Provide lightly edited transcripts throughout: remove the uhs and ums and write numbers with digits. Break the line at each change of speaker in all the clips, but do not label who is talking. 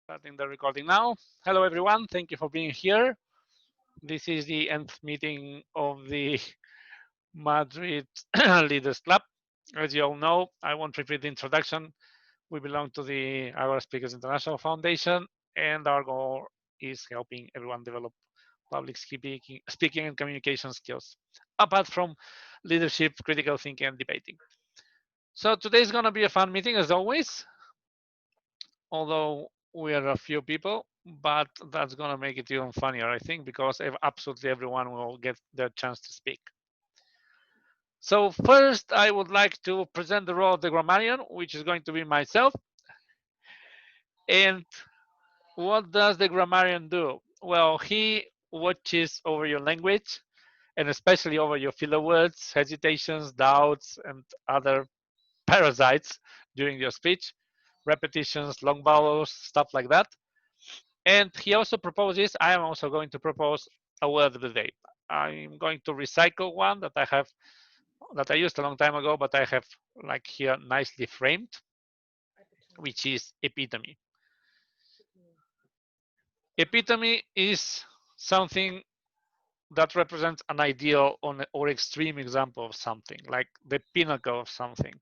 Starting the recording now. Hello, everyone. Thank you for being here. This is the nth meeting of the Madrid Leaders Club. As you all know, I won't repeat the introduction. We belong to the Agora Speakers International Foundation, and our goal is helping everyone develop public speaking and communication skills, apart from leadership, critical thinking, and debating. So today is going to be a fun meeting, as always, although we are a few people, but that's going to make it even funnier, I think, because absolutely everyone will get their chance to speak. So first, I would like to present the role of the grammarian, which is going to be myself. And what does the grammarian do? Well, he watches over your language and especially over your filler words, hesitations, doubts, and other parasites during your speech, repetitions, long vowels, stuff like that. And he also proposes, I am also going to propose a word of the day. I'm going to recycle one that I used a long time ago, but I have like here nicely framed, which is epitome. Epitome is something that represents an ideal or extreme example of something, like the pinnacle of something.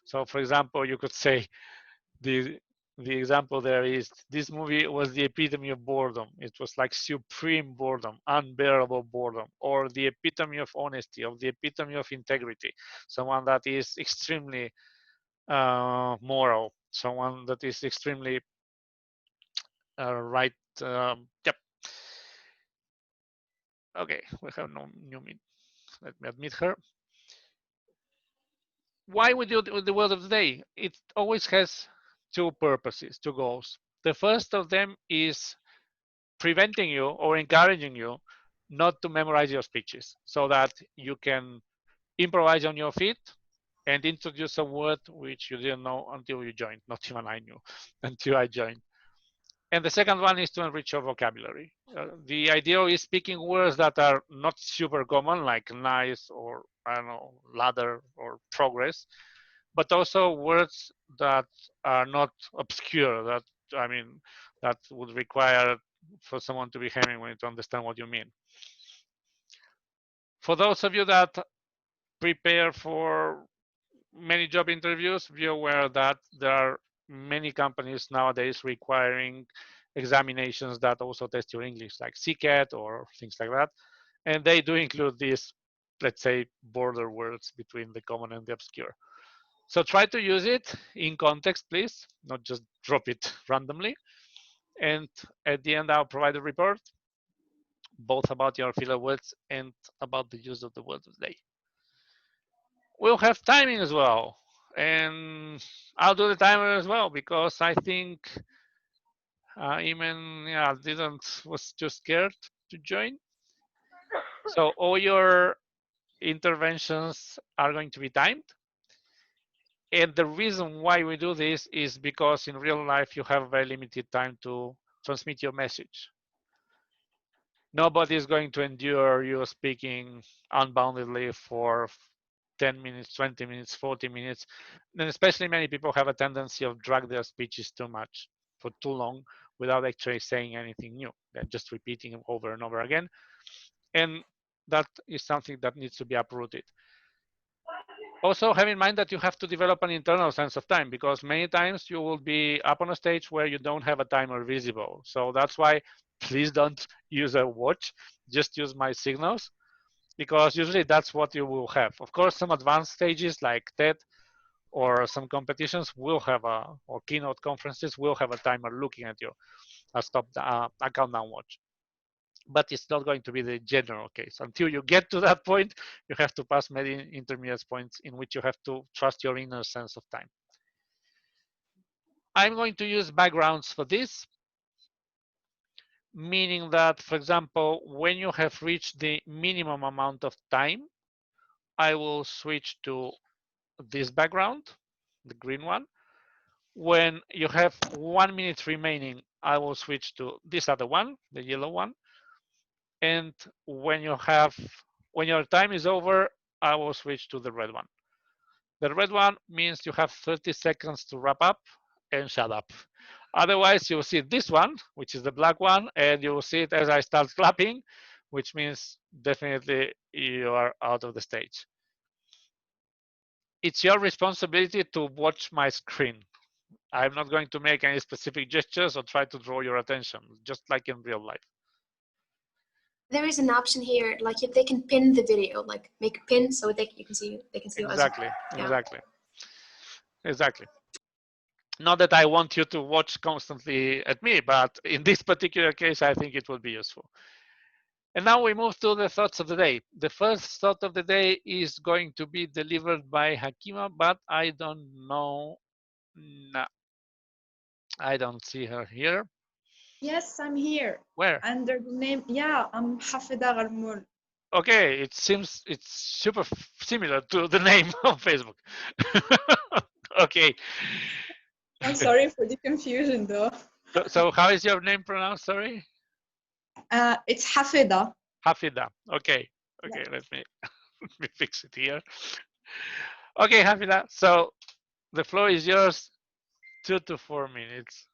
So, for example, you could say the the example there is this movie was the epitome of boredom. It was like supreme boredom, unbearable boredom, or the epitome of honesty, of the epitome of integrity. Someone that is extremely moral, someone that is extremely right. Yep. Okay, we have no new meet. Let me admit her. Why we do the word of the day? It always has two purposes, two goals. The first of them is preventing you or encouraging you not to memorize your speeches so that you can improvise on your feet and introduce a word which you didn't know until you joined. Not even I knew until I joined. And the second one is to enrich your vocabulary. The idea is speaking words that are not super common, like nice or I don't know, ladder or progress, but also words that are not obscure. That I mean, that would require for someone to be Hemingway to understand what you mean. For those of you that prepare for many job interviews, be aware that there are many companies nowadays requiring examinations that also test your English, like CCAT or things like that. And they do include these, let's say, border words between the common and the obscure. So try to use it in context, please, not just drop it randomly. And at the end, I'll provide a report, both about your filler words and about the use of the word of the day. We'll have timing as well. And I'll do the timer as well because I think Iman didn't was too scared to join. So all your interventions are going to be timed. And the reason why we do this is because in real life you have very limited time to transmit your message. Nobody is going to endure you speaking unboundedly for 10 minutes, 20 minutes, 40 minutes. And especially many people have a tendency of drag their speeches too much for too long without actually saying anything new. They're just repeating over and over again. And that is something that needs to be uprooted. Also have in mind that you have to develop an internal sense of time because many times you will be up on a stage where you don't have a timer visible. So that's why please don't use a watch, just use my signals because usually that's what you will have. Of course, some advanced stages like TED or some competitions will have or keynote conferences will have a timer looking at you, a countdown watch. But it's not going to be the general case. Until you get to that point, you have to pass many intermediate points in which you have to trust your inner sense of time. I'm going to use backgrounds for this, meaning that, for example, when you have reached the minimum amount of time, I will switch to this background, the green one. When you have 1 minute remaining, I will switch to this other one, the yellow one. And when your time is over, I will switch to the red one. The red one means you have 30 seconds to wrap up and shut up. Otherwise, you'll see this one, which is the black one, and you will see it as I start clapping, which means definitely you are out of the stage. It's your responsibility to watch my screen. I'm not going to make any specific gestures or try to draw your attention, just like in real life.
There is an option here, like if they can pin the video, like make a pin so they can see
Exactly,
yeah.
exactly, exactly. Not that I want you to watch constantly at me, but in this particular case, I think it will be useful. And now we move to the thoughts of the day. The first thought of the day is going to be delivered by Hakima, but I don't know. No, I don't see her here.
Yes, I'm here.
Where?
Under the name, yeah, I'm Hafida Gharmoul.
Okay, it seems it's super similar to the name on Facebook. Okay.
I'm sorry for the confusion though.
So how is your name pronounced? Sorry.
It's Hafida.
Hafida. Okay. Okay.
Yeah.
Let me fix it here. Okay, Hafida. So the floor is yours. 2 to 4 minutes.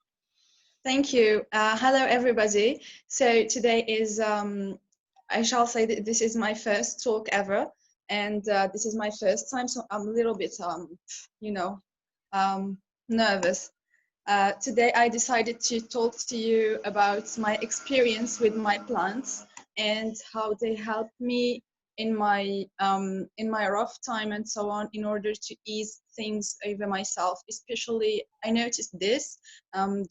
Thank you. Hello, everybody. So today is, I shall say that this is my first talk ever, and this is my first time, so I'm a little bit, you know, nervous. Today I decided to talk to you about my experience with my plants and how they helped me in my rough time and so on, in order to ease things over myself. Especially, I noticed this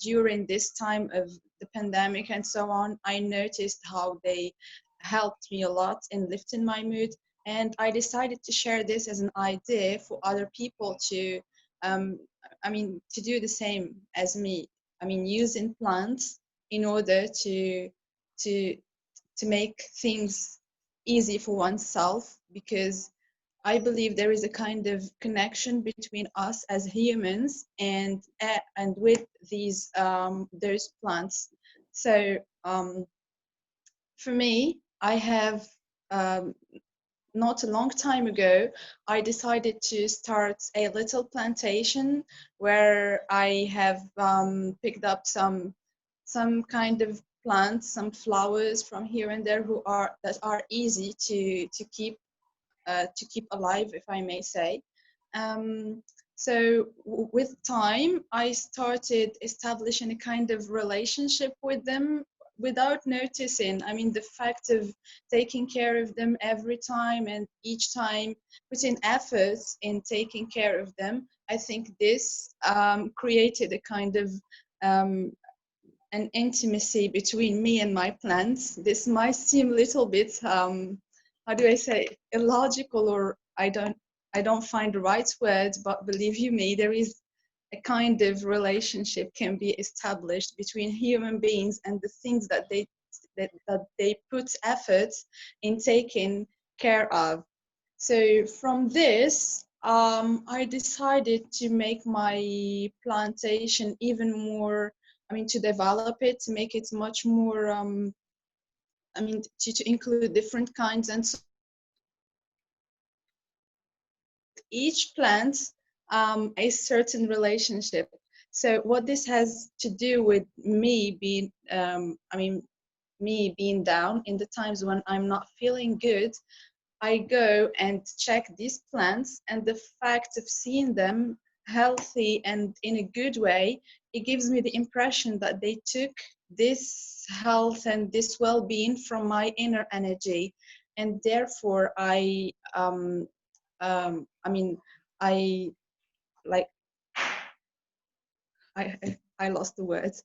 during this time of the pandemic and so on. I noticed how they helped me a lot in lifting my mood, and I decided to share this as an idea for other people to to do the same as me. Using plants in order to to make things easy for oneself, because I believe there is a kind of connection between us as humans and with these those plants. So for me, I have not a long time ago, I decided to start a little plantation where I have picked up some kind of plants, some flowers from here and there that are easy to keep alive, if I may say. So with time, I started establishing a kind of relationship with them without noticing. The fact of taking care of them every time and each time putting efforts in taking care of them, I think this created a kind of an intimacy between me and my plants. This might seem a little bit, how do I say, illogical, or I don't find the right word, but believe you me, there is a kind of relationship can be established between human beings and the things that they put effort in taking care of. So from this, I decided to make my plantation even more, to develop it, to make it much more, to include different kinds and so each plant a certain relationship. So what this has to do with me being, me being down in the times when I'm not feeling good, I go and check these plants, and the fact of seeing them healthy and in a good way, it gives me the impression that they took this health and this well-being from my inner energy, and therefore I like I lost the words.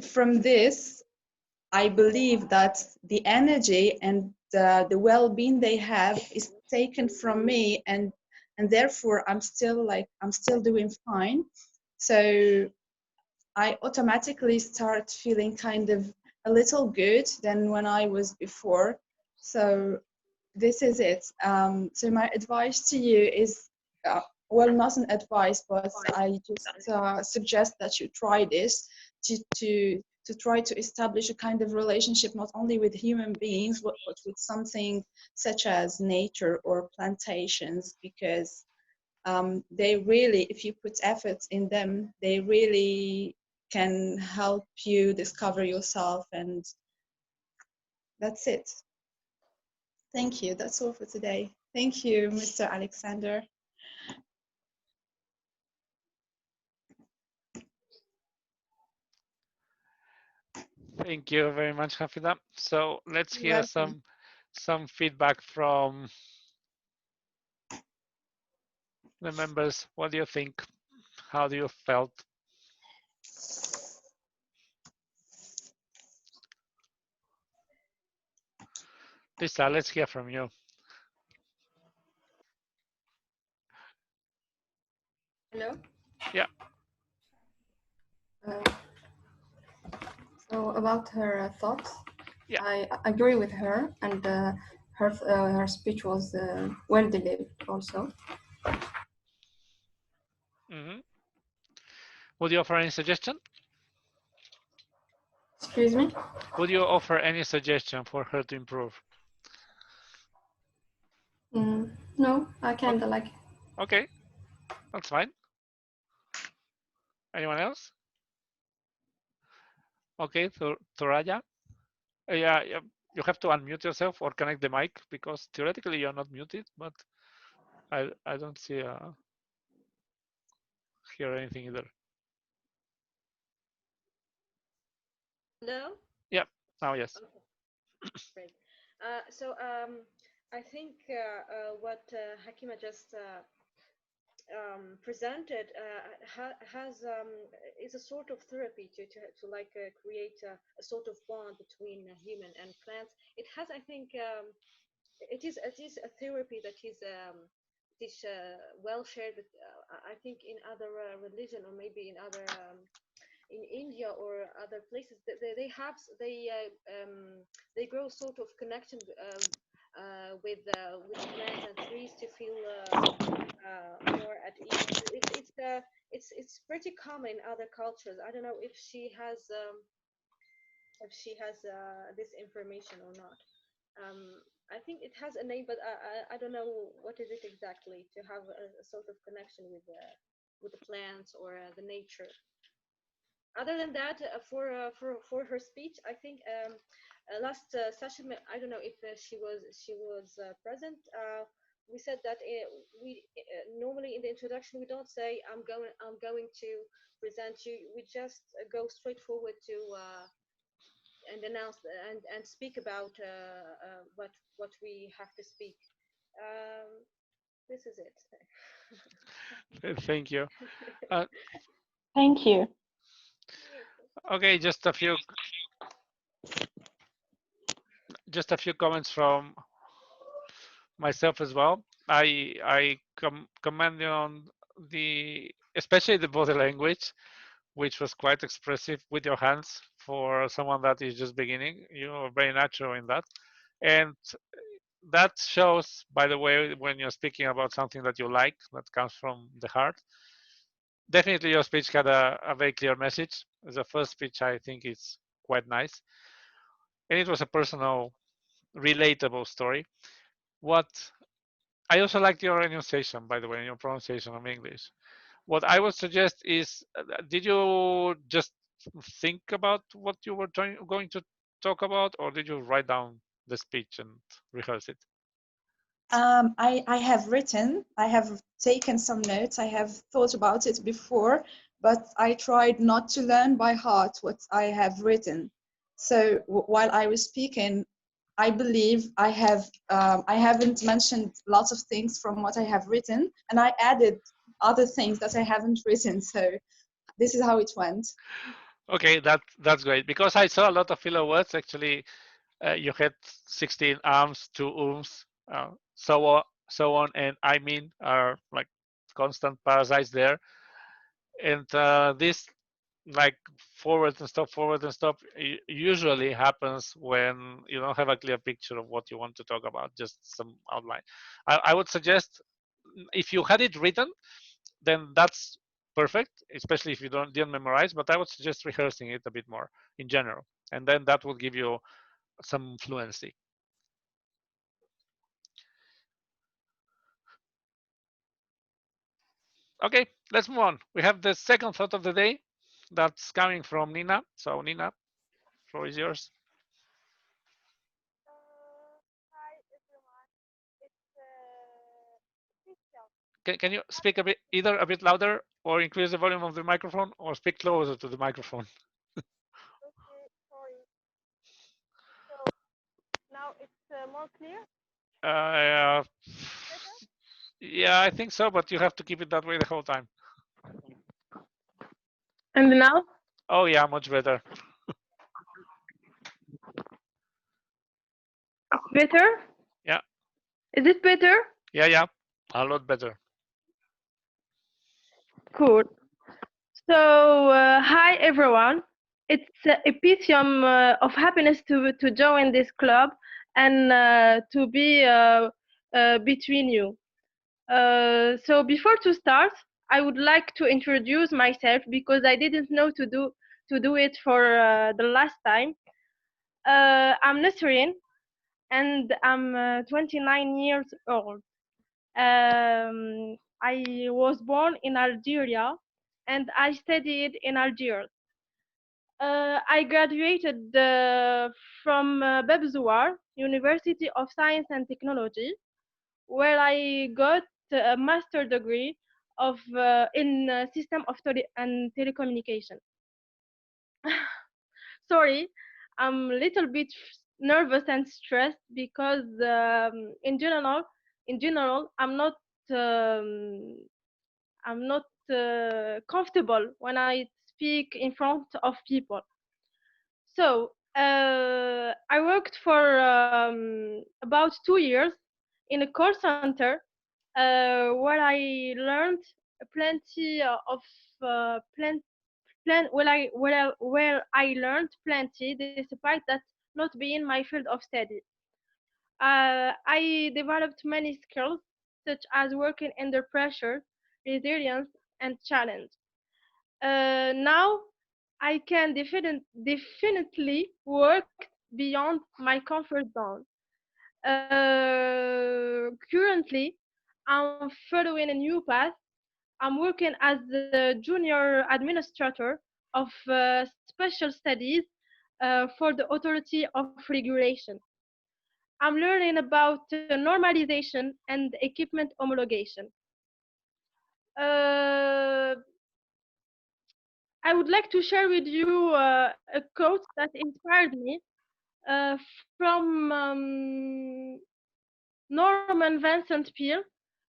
From this, I believe that the energy and the well-being they have is taken from me, and therefore I'm still doing fine. So I automatically start feeling kind of a little good than when I was before. So this is it. So my advice to you is, well, not an advice, but I just suggest that you try this to try to establish a kind of relationship not only with human beings, but with something such as nature or plantations, because they really, if you put effort in them, they really can help you discover yourself, and that's it. Thank you. That's all for today. Thank you, Mr. Alexander.
Thank you very much, Hafida. So let's
You're
hear
welcome.
some feedback from the members. What do you think? How do you felt? Lisa, let's hear from you.
Hello.
Yeah.
Uh, so about her thoughts,
Yeah.
I agree with her, and her speech was well delivered also.
Mm-hmm. Would you offer any suggestion?
Excuse me?
Would you offer any suggestion for her to improve?
No, I kind of like it.
Okay, that's fine. Anyone else? Okay, Toraya. Yeah, yeah, you have to unmute yourself or connect the mic because theoretically you're not muted, but I don't see hear anything either.
Hello?
Yeah, now yes.
Okay, great. I think what Hakima just presented has is a sort of therapy to like create a sort of bond between human and plants. It has, I think, it is a therapy that is well shared with I think in other religion, or maybe in other in India or other places. They have they grow sort of connection with plants and trees to feel more at ease. It's pretty common in other cultures. I don't know if she has this information or not. I think it has a name, but I don't know what is it exactly, to have a sort of connection with the plants or the nature. Other than that, for her speech, I think last session, I don't know if she was present. We said that we normally in the introduction we don't say I'm going to present you. We just go straight forward to and announce and speak about what we have to speak. This is it.
Thank you. Uh,
Thank you.
okay, just a few comments from myself as well. I commend you on especially the body language, which was quite expressive with your hands for someone that is just beginning. You're very natural in that, and that shows, by the way, when you're speaking about something that you like, that comes from the heart. Definitely, your speech had a very clear message. The first speech, I think, is quite nice, and it was a personal, relatable story. What I also liked your enunciation, by the way, and your pronunciation of English. What I would suggest is, did you just think about what you were going to talk about, or did you write down the speech and rehearse it?
I have written, I have taken some notes, I have thought about it before, but I tried not to learn by heart what I have written. So while I was speaking, I believe I haven't mentioned lots of things from what I have written, and I added other things that I haven't written. So this is how it went.
Okay, that's great, because I saw a lot of filler words. Actually, you had 16 arms, 2 so on, and I mean are like constant parasites there, and this like forward and stop usually happens when you don't have a clear picture of what you want to talk about, just some outline. I would suggest, if you had it written, then that's perfect, especially if you didn't memorize, but I would suggest rehearsing it a bit more in general, and then that will give you some fluency. Okay, let's move on. We have the second thought of the day. that's coming from Nina. So Nina, floor is yours.
Hi everyone, it's Christian.
Can you speak a bit, either a bit louder or increase the volume of the microphone or speak closer to the microphone?
Okay, sorry. So now it's more clear.
Uh,
Better?
yeah, I think so, but you have to keep it that way the whole time.
And now?
Oh yeah, much better.
Better?
Yeah,
Is it better?
yeah, a lot better.
Cool. So, hi everyone. It's a epitome of happiness to join this club and to be between you. So before to start, I would like to introduce myself because I didn't know to do it for the last time. I'm Nasreen and I'm 29 years old. I was born in Algeria and I studied in Algiers. I graduated from Babzouar University of Science and Technology, where I got a master degree of in system of and telecommunication. Sorry, I'm a little bit nervous and stressed because in general, um, I'm not comfortable when I speak in front of people. So I worked for about 2 years in a call center where I learned plenty of plen- plan where I learned plenty despite that not being my field of study. I developed many skills such as working under pressure, resilience, and challenge. Now I can definitely work beyond my comfort zone. Currently, I'm following a new path. I'm working as the junior administrator of special studies for the Authority of Regulation. I'm learning about normalization and equipment homologation. Uh, I would like to share with you a quote that inspired me from Norman Vincent Peale.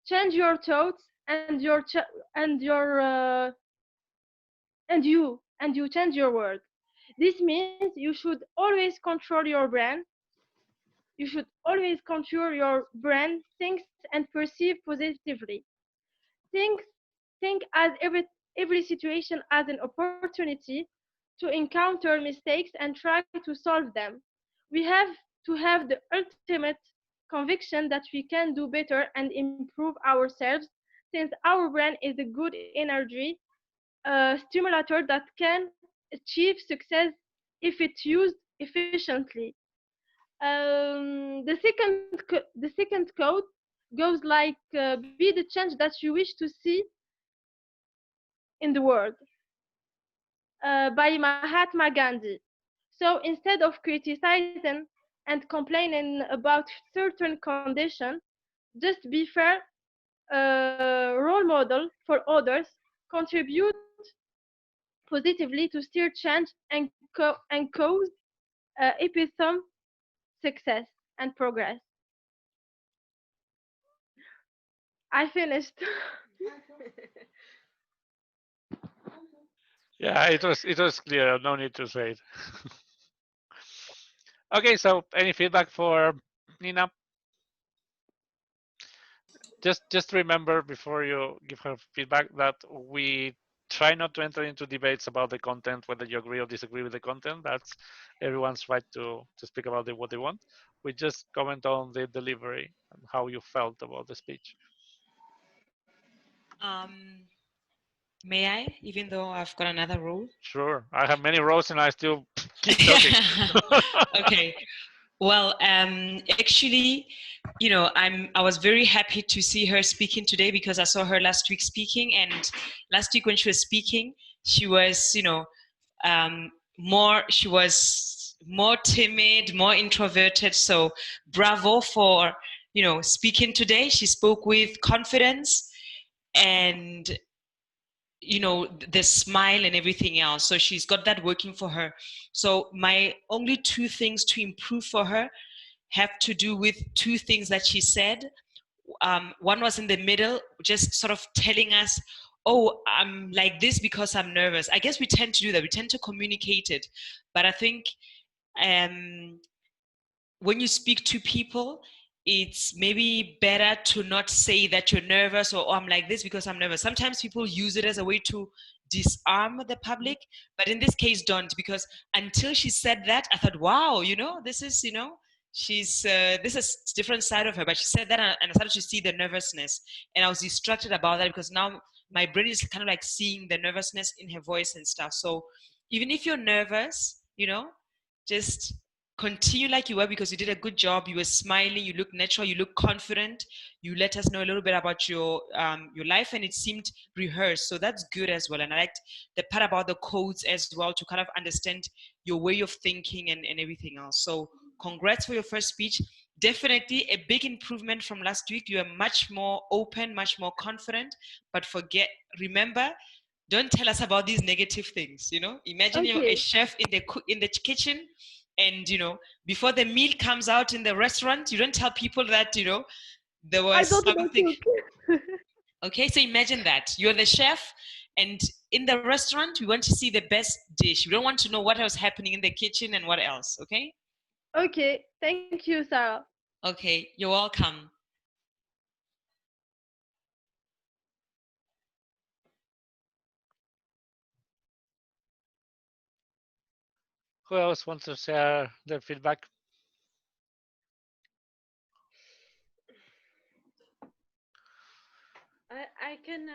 Change your thoughts and you change your world. This means you should always control your brain. You should always control your brain, think and perceive positively. Think think as every situation as an opportunity to encounter mistakes and try to solve them. We have to have the ultimate conviction that we can do better and improve ourselves, since our brain is a good energy stimulator that can achieve success if it's used efficiently. The second code goes like be the change that you wish to see in the world, by Mahatma Gandhi. So instead of criticizing and complaining about certain conditions, just be fair, role model for others, contribute positively to steer change and cause epitome success and progress. I finished.
Yeah, it was clear. No need to say it. Okay, so any feedback for Nina? Just remember before you give her feedback that we try not to enter into debates about the content, whether you agree or disagree with the content. That's everyone's right to speak about what they want. We just comment on the delivery and how you felt about the speech.
May I, even though I've got another rule?
Sure, I have many rows and I still keep talking.
Okay. Well, actually, I was very happy to see her speaking today because I saw her last week speaking, and last week when she was speaking, she was, She was more timid, more introverted. So bravo for, speaking today. She spoke with confidence and, the smile and everything else. So she's got that working for her. So my only two things to improve for her have to do with two things that she said. One was in the middle, just sort of telling us, oh, I'm like this because I'm nervous. I guess we tend to do that. We tend to communicate it. But I think when you speak to people, it's maybe better to not say that you're nervous or, oh, I'm like this because I'm nervous. Sometimes people use it as a way to disarm the public, but in this case, don't, because until she said that, I thought, wow, this is, she's this is a different side of her. But she said that, and I started to see the nervousness, and I was distracted about that because now my brain is kind of like seeing the nervousness in her voice and stuff. So even if you're nervous, just continue like you were, because you did a good job. You were smiling, you look natural, you look confident. You let us know a little bit about your life, and it seemed rehearsed, so that's good as well. And I liked the part about the codes as well, to kind of understand your way of thinking and everything else. So congrats for your first speech. Definitely a big improvement from last week. You are much more open, much more confident. But remember, don't tell us about these negative things. Imagine you're a chef in the kitchen, and before the meal comes out in the restaurant, you don't tell people that there was something. Okay, so imagine that you're the chef, and in the restaurant we want to see the best dish. We don't want to know what was happening in the kitchen and what else. Okay.
Okay, thank you, Sarah.
Okay, you're welcome.
Who else wants to share their feedback?
I can.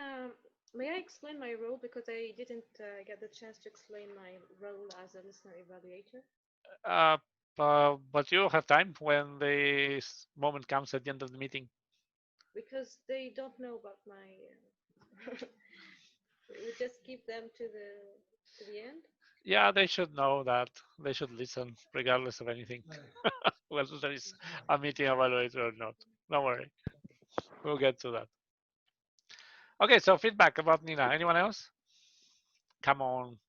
May I explain my role, because I didn't get the chance to explain my role as a listener evaluator.
But you have time when the moment comes at the end of the meeting.
Because they don't know about my. We just keep them to the end.
Yeah, they should know that. They should listen regardless of anything, whether there is a meeting evaluator or not. Don't worry, we'll get to that. Okay, so feedback about Nina. Anyone else? Come on.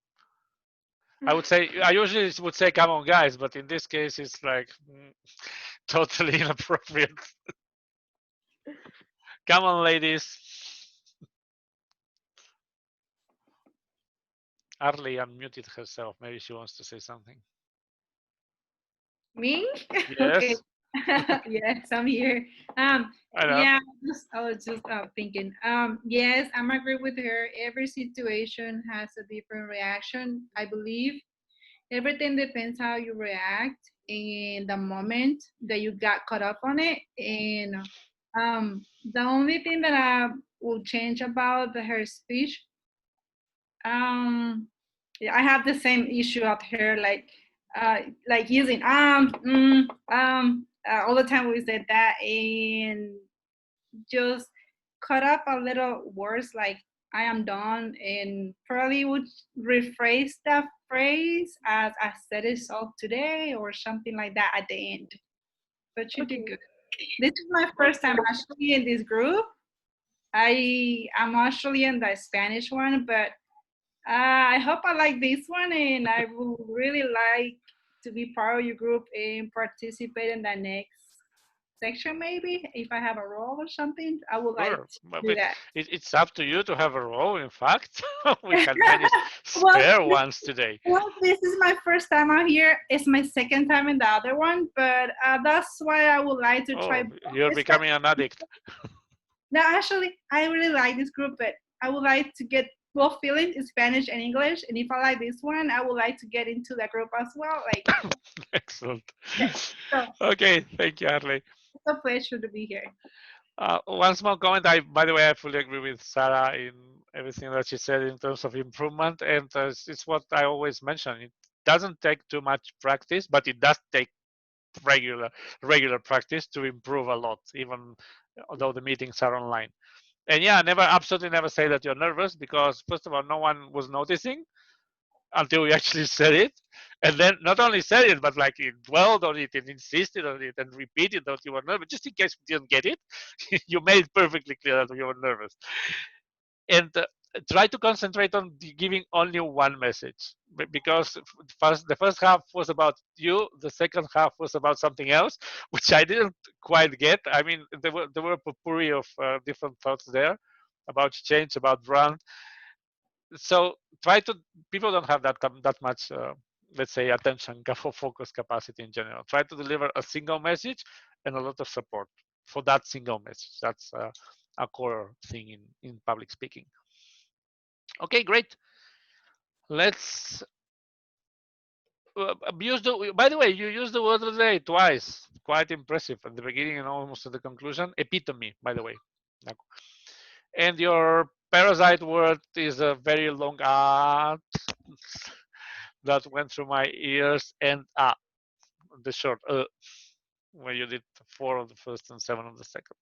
I usually would say, come on, guys, but in this case, it's like totally inappropriate. Come on, ladies. Arlie unmuted herself. Maybe she wants to say something.
Me?
Yes.
Okay. Yes, I'm here.
I know.
Yeah, I was just thinking. Yes, I'm agree with her. Every situation has a different reaction. I believe everything depends how you react in the moment that you got caught up on it. And the only thing that I will change about her speech, yeah, I have the same issue out here, like using all the time we said that, and just cut up a little words like I am done, and probably would rephrase that phrase as I said it all today or something like that at the end. But you did good. This is my first time actually in this group. I'm actually in the Spanish one, but I hope I like this one, and I would really like to be part of your group and participate in the next section. Maybe if I have a role or something, I would like
Sure.
to
But
do that.
it's up to you to have a role. In fact, we had many
well,
spare ones today.
well, this is my first time out here. It's my second time in the other one, but that's why I would like to try.
Oh, you're becoming an addict.
No, actually, I really like this group, but I would like to get both feelings in Spanish and English. And if I like this one, I would like to get into that group as well. Like,
Excellent.
okay, so
Okay, thank you, Harley.
it's a pleasure to be here.
One small comment. By the way, I fully agree with Sarah in everything that she said in terms of improvement, and it's what I always mention. It doesn't take too much practice, but it does take regular practice to improve a lot, even although the meetings are online. And yeah, absolutely never say that you're nervous, because first of all, no one was noticing, until we actually said it. And then not only said it, but like it dwelled on it and insisted on it and repeated that you were nervous, just in case we didn't get it. You made it perfectly clear that you were nervous. And try to concentrate on giving only one message, because the first half was about you, the second half was about something else, which I didn't quite get. I mean, there were a potpourri of different thoughts there about change, about brand. So try to, people don't have that much let's say attention for focus capacity in general. Try to deliver a single message and a lot of support for that single message. That's a core thing in public speaking. Okay, great. Let's use the, by the way, you used the word of the day twice. Quite impressive at the beginning and almost at the conclusion. Epitome, by the way. And your parasite word is a very long that went through my ears, and the short where you did 4 of the first and 7 of the second.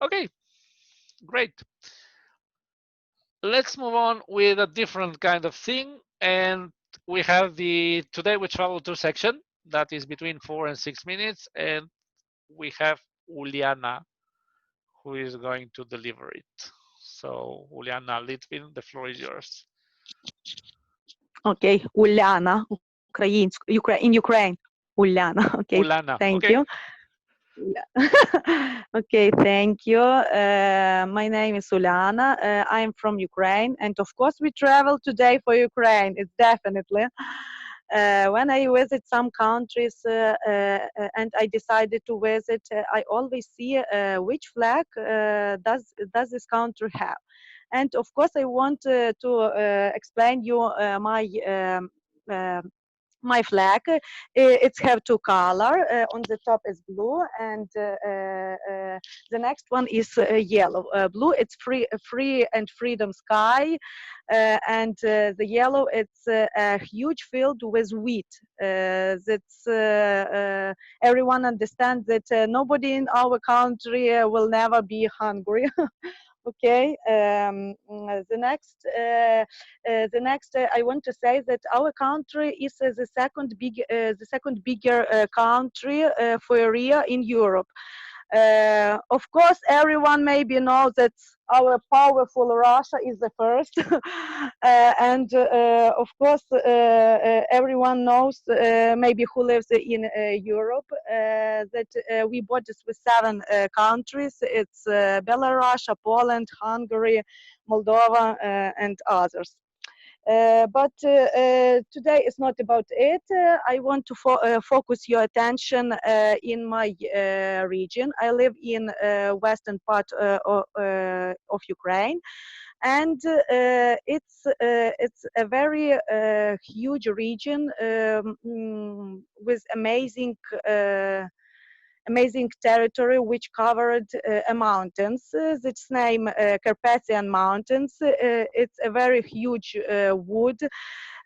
Okay, great. Let's move on with a different kind of thing, and we have the today we travel to section that is between 4 and 6 minutes, and we have Uliana who is going to deliver it. So Uliana Litvin, the floor is yours.
Okay, Uliana, in Ukraine. Uliana. Okay,
Uliana.
thank
Okay.
you. Okay, thank you. My name is Uliana. I'm from Ukraine, and of course, we travel today for Ukraine. It's definitely. When I visit some countries and I decided to visit, I always see which flag does this country have. And of course, I want to explain you my flag. It's have 2 color. On the top is blue, and the next one is yellow. Blue, it's free and freedom sky, and the yellow, it's a huge field with wheat. That's everyone understands that nobody in our country will never be hungry. Okay. The next, I want to say that our country is the second bigger country for area in Europe. Of course, everyone maybe knows that our powerful Russia is the first, and of course, everyone knows, maybe who lives in Europe, that we borders with 7 countries. It's Belarus, Poland, Hungary, Moldova, and others. But today is not about it. I want to focus your attention in my region. I live in western part of Ukraine, and it's a very huge region with amazing territory which covered mountains. Its name Carpathian Mountains. It's a very huge wood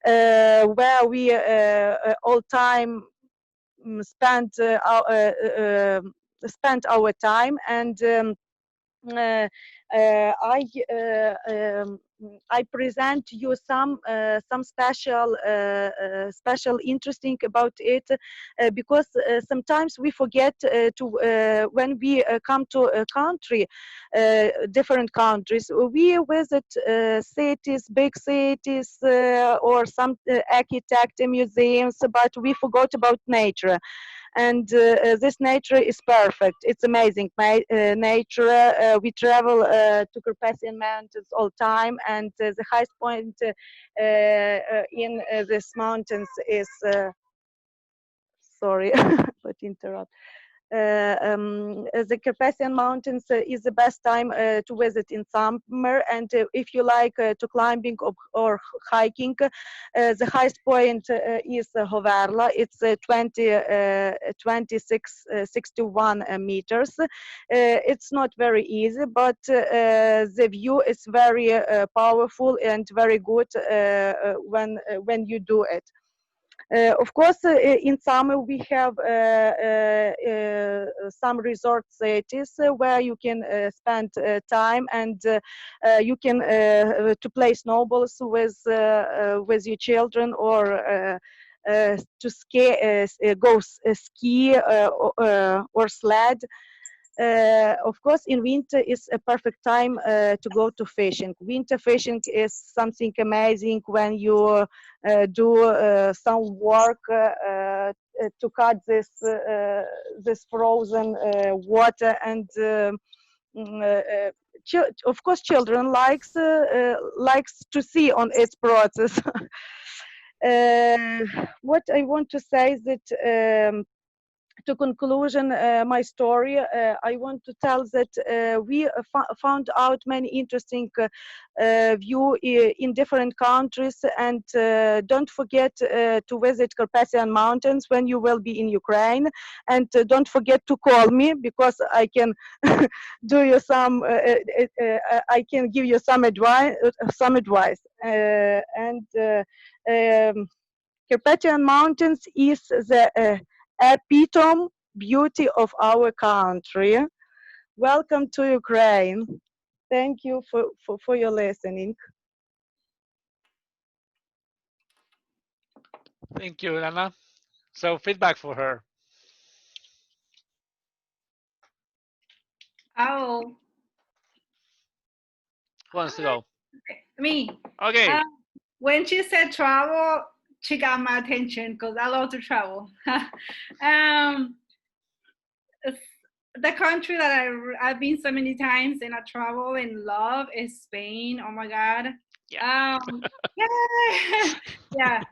where we all time spent our time, and I present you some special interesting about it, because sometimes we forget to when we come to a country, different countries, we visit cities, big cities, or some architect museums, but we forgot about nature. And this nature is perfect. It's amazing nature. We travel to Carpathian Mountains all time, and the highest point in these mountains is sorry, but interrupt. The Carpathian Mountains is the best time to visit in summer, and if you like to climbing or hiking, the highest point is Hoverla. It's 61 meters. It's not very easy, but the view is very powerful and very good when you do it. Of course, in summer we have some resort cities where you can spend time, and you can to play snowballs with your children, or to go ski or sled. Of course, in winter is a perfect time to go to fishing. Winter fishing is something amazing when you do some work to cut this frozen water, and of course, children likes to see on its process. What I want to say is that. To conclusion my story, I want to tell that we found out many interesting view in different countries, and don't forget to visit Carpathian Mountains when you will be in Ukraine, and don't forget to call me, because I can do you some I can give you some advice. And Carpathian Mountains is the epitome beauty of our country. Welcome to Ukraine. Thank you for your listening.
Thank you, Lana. So feedback for her.
Oh,
Who wants to go?
me.
Okay.
When she said travel, she got my attention because I love to travel. The country that I've been so many times and I travel and love is Spain. Oh my God.
Yeah.
Yeah. Yeah.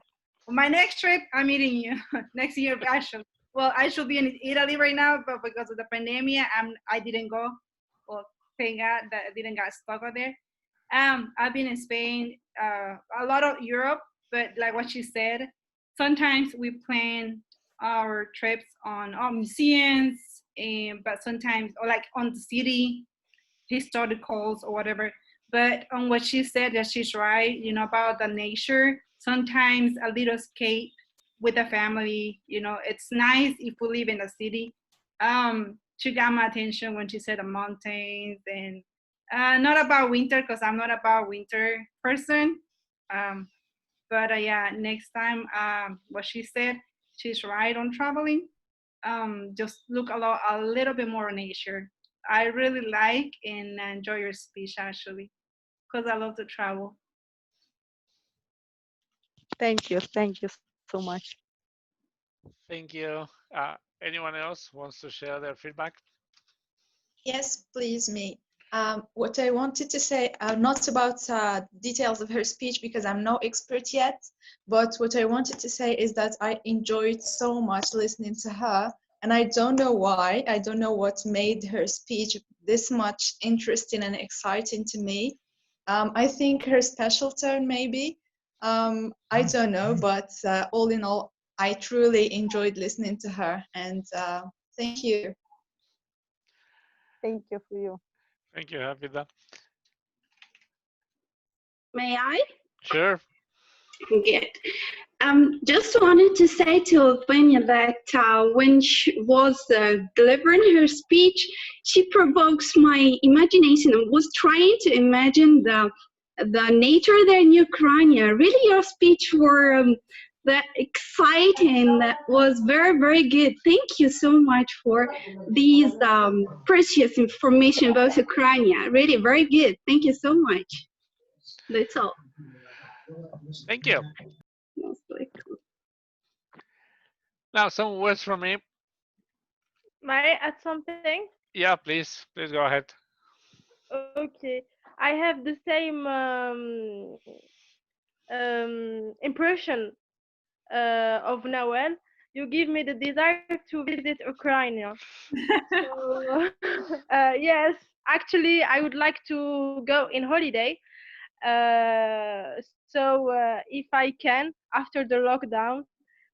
My next trip, I'm meeting you next year. I should be in Italy right now, but because of the pandemic, I didn't go. Well, thank God that I didn't get stuck out there. I've been in Spain, a lot of Europe, but like what she said, sometimes we plan our trips on museums, but sometimes, or like on the city, historicals or whatever. But on what she said, that she's right, about the nature, sometimes a little escape with the family, it's nice if we live in the city. She got my attention when she said the mountains, and not about winter, because I'm not about winter person. But yeah, next time, what she said, she's right on traveling. Just look a little bit more nature. I really like and enjoy your speech, actually, because I love to travel.
Thank you so much.
Thank you. Anyone else wants to share their feedback?
Yes, please, me. What I wanted to say, not about details of her speech because I'm no expert yet, but what I wanted to say is that I enjoyed so much listening to her, and I don't know why. I don't know what made her speech this much interesting and exciting to me. I think her special tone, maybe. I don't know, but all in all, I truly enjoyed listening to her, and thank you.
Thank you for you.
Thank you, Hafida.
May I?
Sure.
Good. Just wanted to say to Albania that when she was delivering her speech, she provokes my imagination. I was trying to imagine the nature there in Ukraine. Really, your speech were that exciting. That was very, very good. Thank you so much for these precious information about Ukraine. Really, very good. Thank you so much. That's all.
Thank you.
Most welcome.
Now, some words from me.
May I add something?
Yeah, please. Please go ahead.
Okay. I have the same impression of Noel. You give me the desire to visit Ukraine. So, yes, actually, I would like to go in holiday. So if I can, after the lockdown,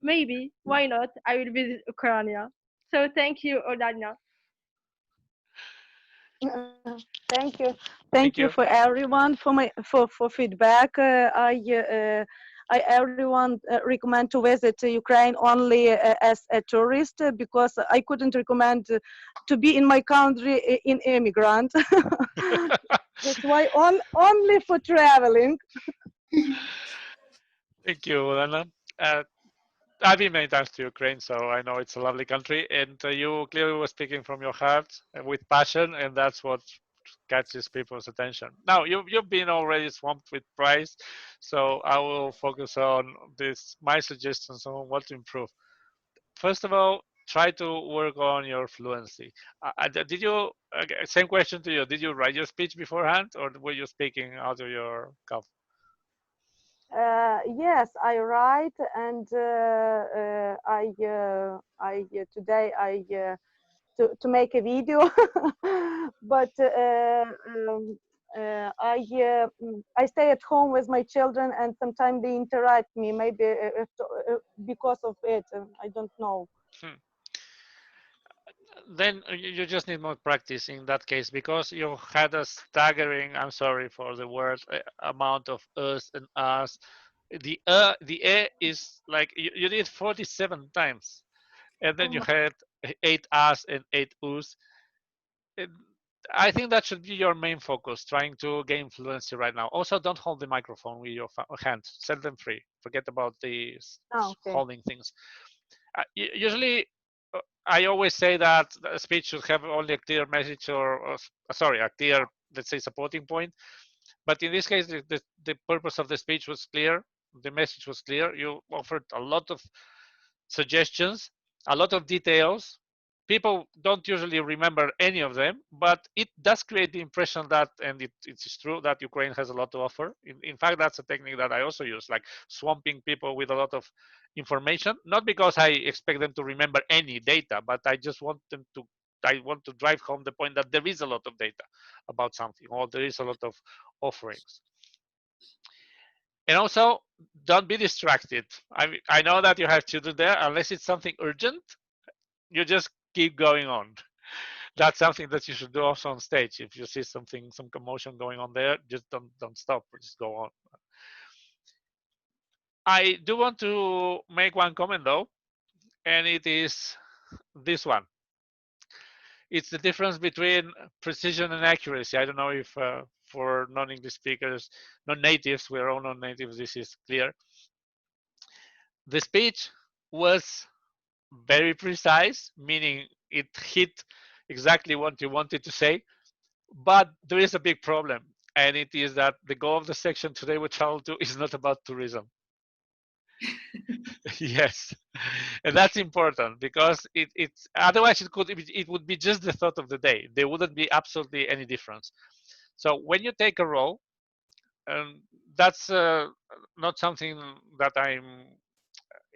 maybe, why not, I will visit Ukraine. So thank you, Odanya.
Thank you for everyone for feedback. everyone recommend to visit Ukraine only as a tourist because I couldn't recommend to be in my country in immigrant. That's why only for traveling.
Thank you, Lena. I've been many times to Ukraine, so I know it's a lovely country. And you clearly were speaking from your heart with passion, and that's what catches people's attention. Now, you've been already swamped with praise, so I will focus on this. My suggestions on what to improve. First of all, try to work on your fluency. Did you? Same question to you. Did you write your speech beforehand, or were you speaking out of your cuff?
Yes, I write, and today to make a video, but I stay at home with my children, and sometimes they interrupt me. Maybe because of it, I don't know.
Hmm. Then you just need more practice in that case because you had a staggering, I'm sorry for the word, amount of us and us. The is like you did 47 times, and then you had 8 us and 8 us. It- I think that should be your main focus, trying to gain fluency right now. Also, don't hold the microphone with your hand. Set them free. Forget about the
Oh, okay.
holding things. Usually, I always say that a speech should have only a clear message or sorry, a clear, let's say, supporting point. But in this case, the purpose of the speech was clear. The message was clear. You offered a lot of suggestions, a lot of details. People don't usually remember any of them, but it does create the impression that, and it's true that Ukraine has a lot to offer. In fact, that's a technique that I also use, like swamping people with a lot of information, not because I expect them to remember any data, but I just want them to, I want to drive home the point that there is a lot of data about something, or there is a lot of offerings. And also, don't be distracted. I know that you have children there. Unless it's something urgent, you just keep going on. That's something that you should do also on stage. If you see something, some commotion going on there, just don't stop. Just go on. I do want to make one comment though, and it is this one. It's the difference between precision and accuracy. I don't know if for non-English speakers, non-natives, we're all non-natives, this is clear. The speech was very precise, meaning it hit exactly what you wanted to say. But there is a big problem, and it is that the goal of the section today we travel to is not about tourism. Yes, and that's important because it's otherwise it would be just the thought of the day. There wouldn't be absolutely any difference. So when you take a role, that's not something that I'm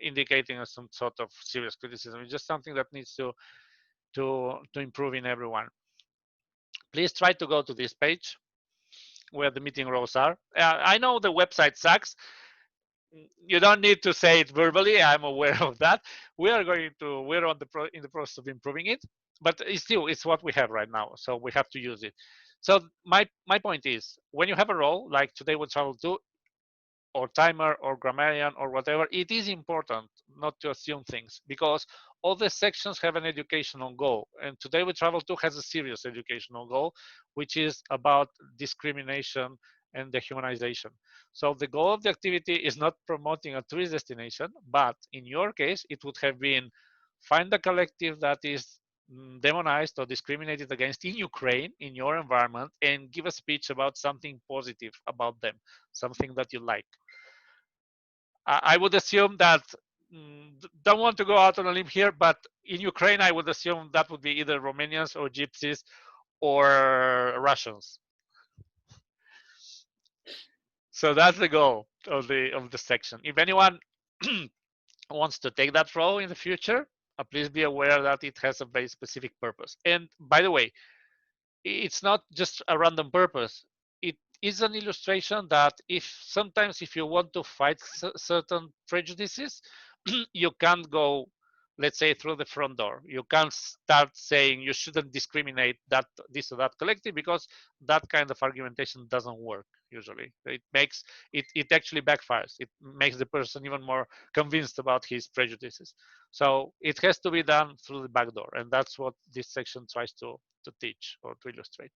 indicating as some sort of serious criticism. It's just something that needs to improve in everyone. Please try to go to this page where the meeting roles are. I know the website sucks. You don't need to say it verbally. I'm aware of that. We're in the process of improving it, but it's what we have right now. So we have to use it. So my point is, when you have a role like today we travel to, or timer or grammarian or whatever, it is important not to assume things because all the sections have an educational goal. And today we travel to has a serious educational goal, which is about discrimination and dehumanization. So the goal of the activity is not promoting a tourist destination, but in your case, it would have been find a collective that is demonized or discriminated against in Ukraine, in your environment, and give a speech about something positive about them, something that you like. I would assume that, don't want to go out on a limb here, but in Ukraine, I would assume that would be either Romanians or Gypsies or Russians. So that's the goal of the section. If anyone wants to take that role in the future, please be aware that it has a very specific purpose. And by the way, it's not just a random purpose. It is an illustration that if you want to fight certain prejudices, you can't go, let's say, through the front door. You can't start saying you shouldn't discriminate this or that collective because that kind of argumentation doesn't work. usually. It actually backfires. It makes the person even more convinced about his prejudices. So it has to be done through the back door, and that's what this section tries to teach or to illustrate.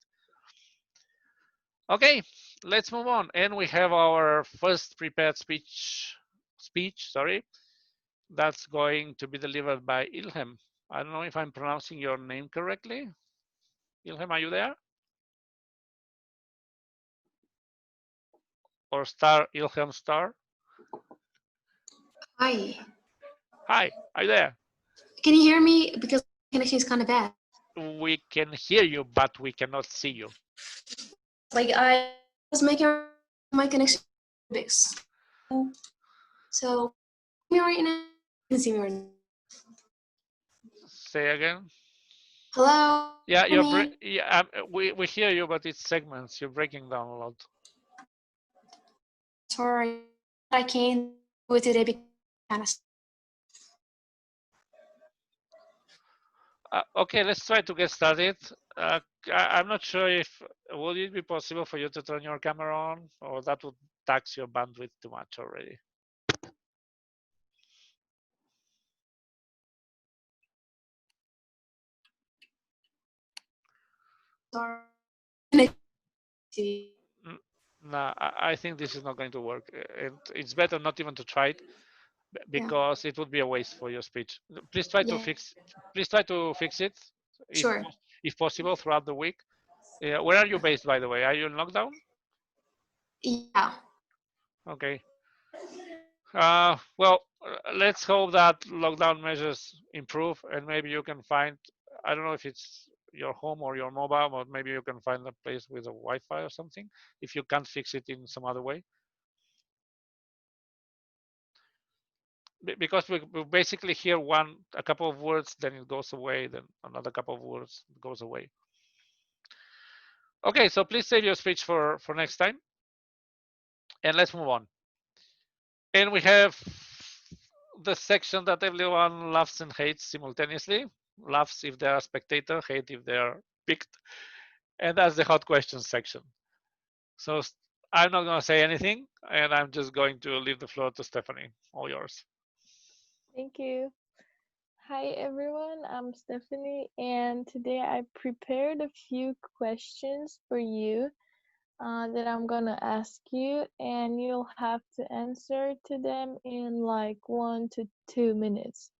Okay, let's move on. And we have our first prepared speech, sorry, that's going to be delivered by Ilham. I don't know if I'm pronouncing your name correctly. Ilham, are you there? Or Star, Ilham Star?
Hi.
Hi, are you there?
Can you hear me? Because the connection is kind of bad.
We can hear you, but we cannot see you.
Like I was making my connection big. So me right now. You can see me right now.
Say again.
Hello.
Yeah,
Hear me?
yeah, we hear you, but it's segments. You're breaking down a lot.
Sorry, I can't do it today because kind of.
Okay, let's try to get started. I'm not sure if would it be possible for you to turn your camera on, or that would tax your bandwidth too much already.
Sorry.
No, I think this is not going to work. And it's better not even to try it because it would be a waste for your speech. Please try to fix. Please try to fix it,
Sure.
if possible, throughout the week. Where are you based, by the way? Are you in lockdown?
Yeah.
Okay. Well, let's hope that lockdown measures improve, and maybe you can find. I don't know if it's your home or your mobile, but maybe you can find a place with a Wi-Fi or something. If you can't fix it in some other way. Because we basically hear a couple of words, then it goes away, then another couple of words goes away. Okay, so please save your speech for next time, and let's move on. And we have the section that everyone loves and hates simultaneously. Loves if they are a spectator, hate if they are picked, and that's the hot questions section. So I'm not going to say anything, and I'm just going to leave the floor to Stephanie. All yours.
Thank you. Hi everyone, I'm Stephanie, and today I prepared a few questions for you that I'm gonna ask you, and you'll have to answer to them in like 1 to 2 minutes.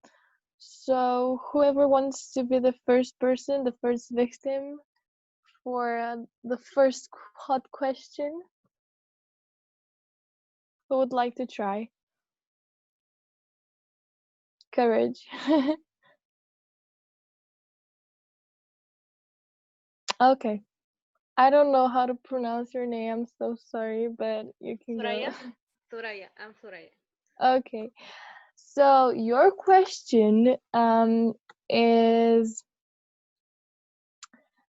So whoever wants to be the first person, the first victim for the first hot question, who would like to try? Courage. Okay. I don't know how to pronounce your name. I'm so sorry, but you can
Soraya?
go.
Soraya, I'm Soraya.
Okay. So your question is,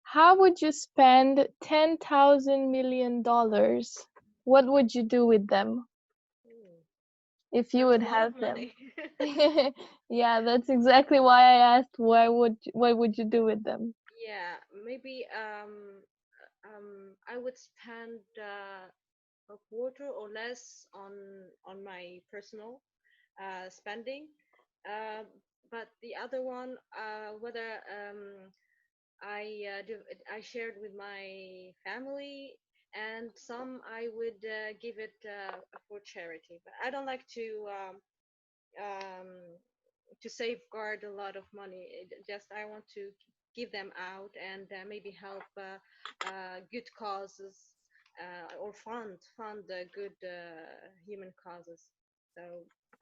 how would you spend $10,000 million? What would you do with them if you would have them? Yeah, that's exactly why I asked what would you do with them?
Yeah, maybe I would spend a quarter or less on my personal spending, uh, but the other one, whether I shared with my family, and some I would give it for charity. But I don't like um, to safeguard a lot of money. Just I want to give them out and maybe help good causes or fund good human causes. So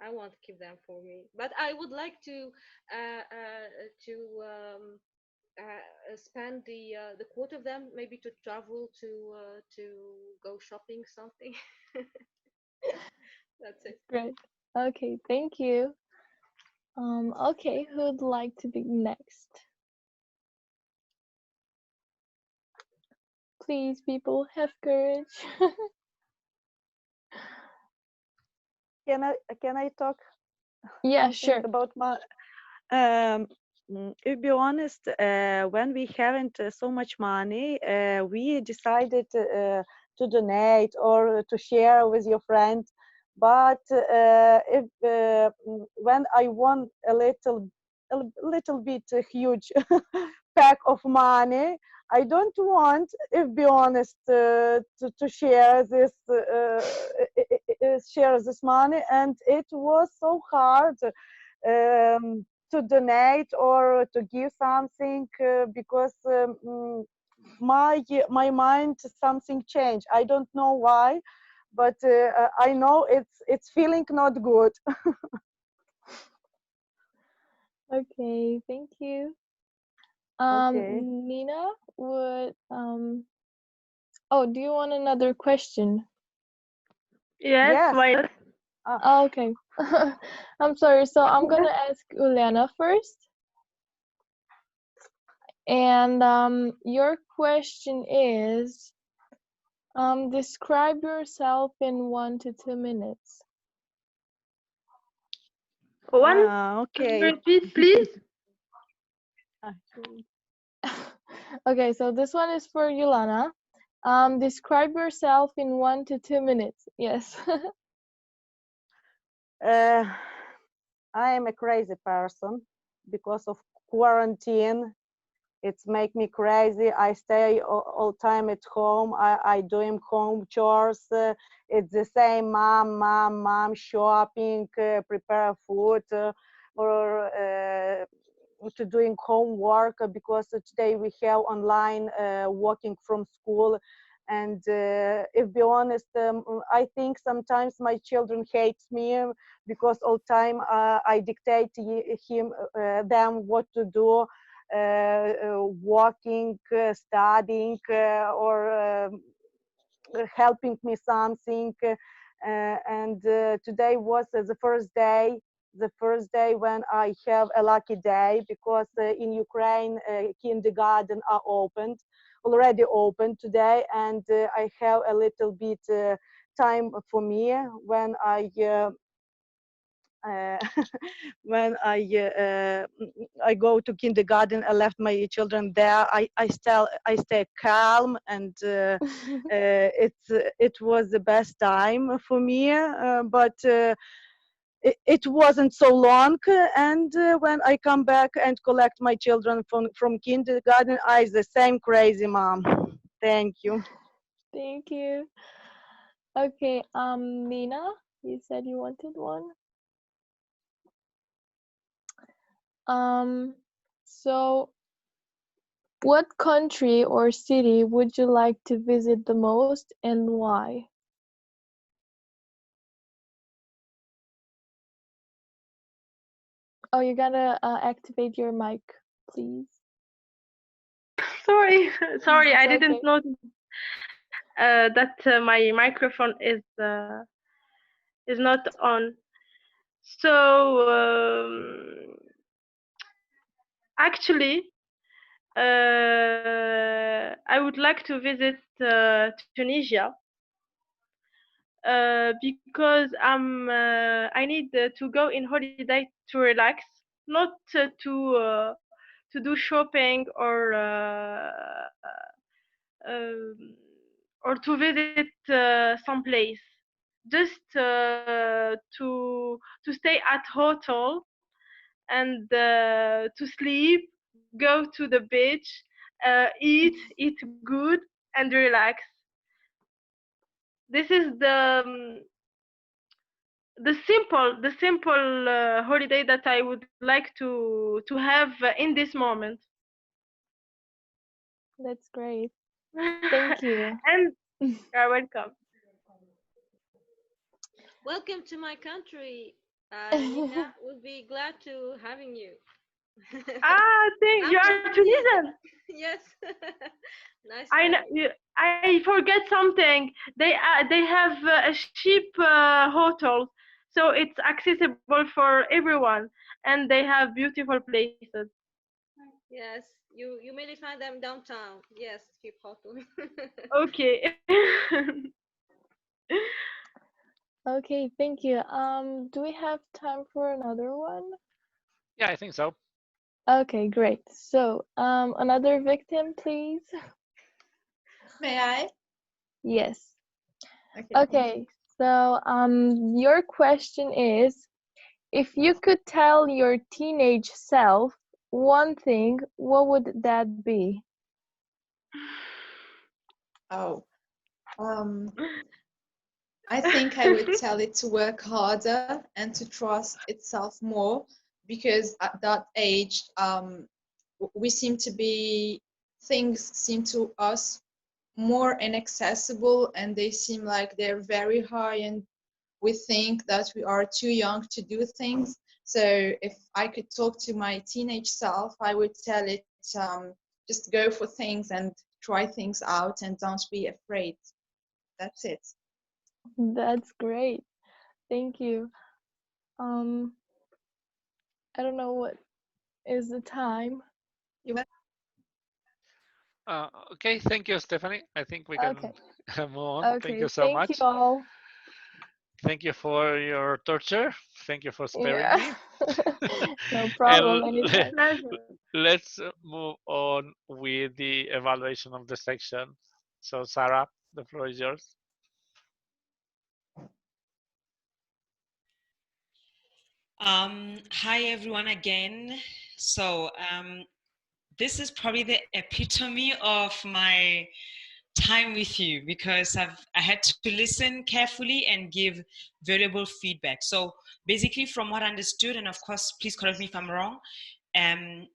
I won't keep them for me, but I would like to spend the quarter of them maybe to travel to go shopping something. That's it.
Great. Okay, thank you. Okay, who'd like to be next? Please, people, have courage.
Can I talk
Yeah,
something
sure.
about my to be honest, when we haven't so much money, we decided donate or to share with your friend. But if when I want a little bit huge pack of money, I don't want, if be honest, to share this money, and it was so hard to donate or to give something because my mind something changed. I don't know why, but I know it's feeling not good.
Okay, thank you.
Okay.
Nina, would oh, do you want another question?
Yes,
Yes.
why not?
Oh, okay. I'm sorry. So I'm gonna ask Uliana first. And your question is, describe yourself in 1 to 2 minutes.
One,
Okay.
repeat, please.
Okay, so this one is for Yolana. Describe yourself in 1 to 2 minutes. Yes.
I am a crazy person because of quarantine. It's make me crazy. I stay all time at home. I doing home chores. It's the same mom shopping, prepare food, or to doing homework because today we have online working from school. And if be honest, I think sometimes my children hate me because all time I dictate them what to do, walking, studying, or helping me something. And today was the first day when I have a lucky day because in Ukraine kindergarten are already open today, and I have a little bit time for me when uh, when I go to kindergarten. I left my children there. I stay calm, and it was the best time for me. But it wasn't so long. And when I come back and collect my children from kindergarten, I the same crazy mom. Thank you.
Thank you. Okay, Nina, you said you wanted one. So what country or city would you like to visit the most and why? Oh, you gotta activate your mic, please.
Sorry, sorry,
It's
I didn't
okay.
know that my microphone is not on. So actually, I would like to visit Tunisia because I need to go in holiday to relax, not to do shopping um, or to visit some place. Just to stay at hotel and to sleep, go to the beach, eat good and relax. This is the simple holiday that I would like to have in this moment.
That's great. Thank you.
And you're welcome.
Welcome to my country. Nina will be glad to having you.
Thank you.
I'm
Are
Tunisian.
Tunisian.
Yes. Nice
I know,
name.
I forget something. They have a cheap hotels, so it's accessible for everyone, and they have beautiful places.
Yes, you mainly find them downtown. Yes, cheap hotel.
Okay.
Okay, thank you. Do we have time for another one?
Yeah, I think so.
Okay, great. So, another victim, please.
May I?
Yes.
Okay.
Okay. So your question is, if you could tell your teenage self one thing, what would that be?
Oh, um, I think I would tell it to work harder and to trust itself more, because at that age, we seem to be, things seem to us more inaccessible, and they seem like they're very high, and we think that we are too young to do things. So if I could talk to my teenage self, I would tell it, just go for things and try things out and don't be afraid. That's it.
That's great. Thank you. Um, I don't know what is the time.
Okay, thank you, Stephanie. I think we can
Okay.
move on. Thank
Okay.
you so
Thank you
much.
all.
Thank you for your torture. Thank you for sparing
Yeah.
me.
No
And
problem. Anytime.
Pleasure.
let's move on with the evaluation of the section. So, Sarah, the floor is yours.
Hi everyone again. So this is probably the epitome of my time with you, because I had to listen carefully and give variable feedback. So basically, from what I understood, and of course, please correct me if I'm wrong, I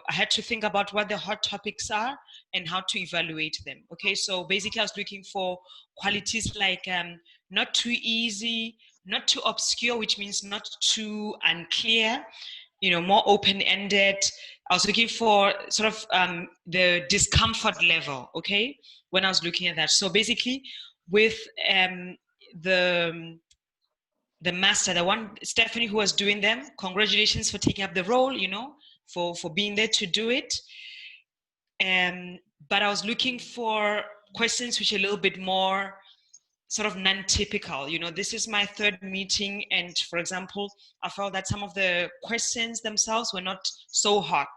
had to think about what the hot topics are and how to evaluate them. Okay, so basically I was looking for qualities like not too easy, not too obscure, which means not too unclear, more open-ended. I was looking for sort of the discomfort level, okay, when I was looking at that. So basically with the master, the one, Stephanie, who was doing them, congratulations for taking up the role, for being there to do it. But I was looking for questions which are a little bit more sort of non-typical. This is my third meeting, and for example, I felt that some of the questions themselves were not so hot.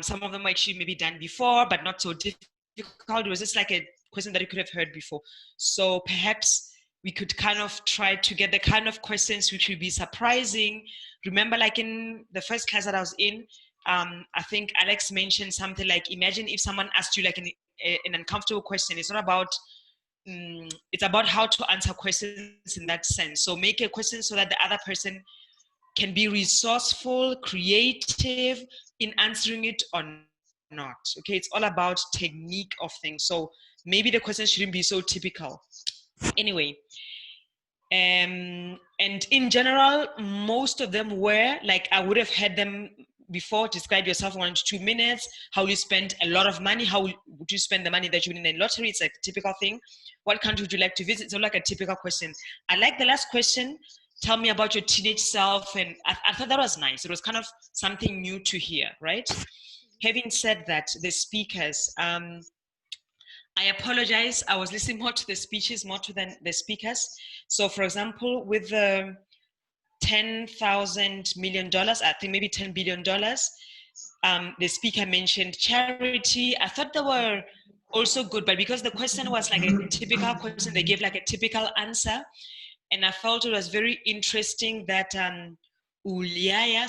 Some of them were actually maybe done before, but not so difficult. It was just like a question that you could have heard before. So perhaps we could kind of try to get the kind of questions which would be surprising. Remember, like in the first class that I was in, I think Alex mentioned something like, imagine if someone asked you like an uncomfortable question. It's not about, it's about how to answer questions in that sense. So make a question so that the other person can be resourceful, creative in answering it or not. Okay, it's all about technique of things. So maybe the question shouldn't be so typical. Anyway, and in general, most of them were like, I would have had them before. Describe yourself in 1 to 2 minutes. How you spend a lot of money. How would you spend the money that you win in the lottery? It's like a typical thing. What country would you like to visit? It's all like a typical question. I like the last question. Tell me about your teenage self. And I thought that was nice. It was kind of something new to hear, right? Having said that, the speakers, I apologize. I was listening more to the speeches more than the speakers. So for example, with the $10,000 million, I think maybe $10 billion, the speaker mentioned charity. I thought they were also good, but because the question was like a typical question, they gave like a typical answer. And I felt it was very interesting that Uliaya,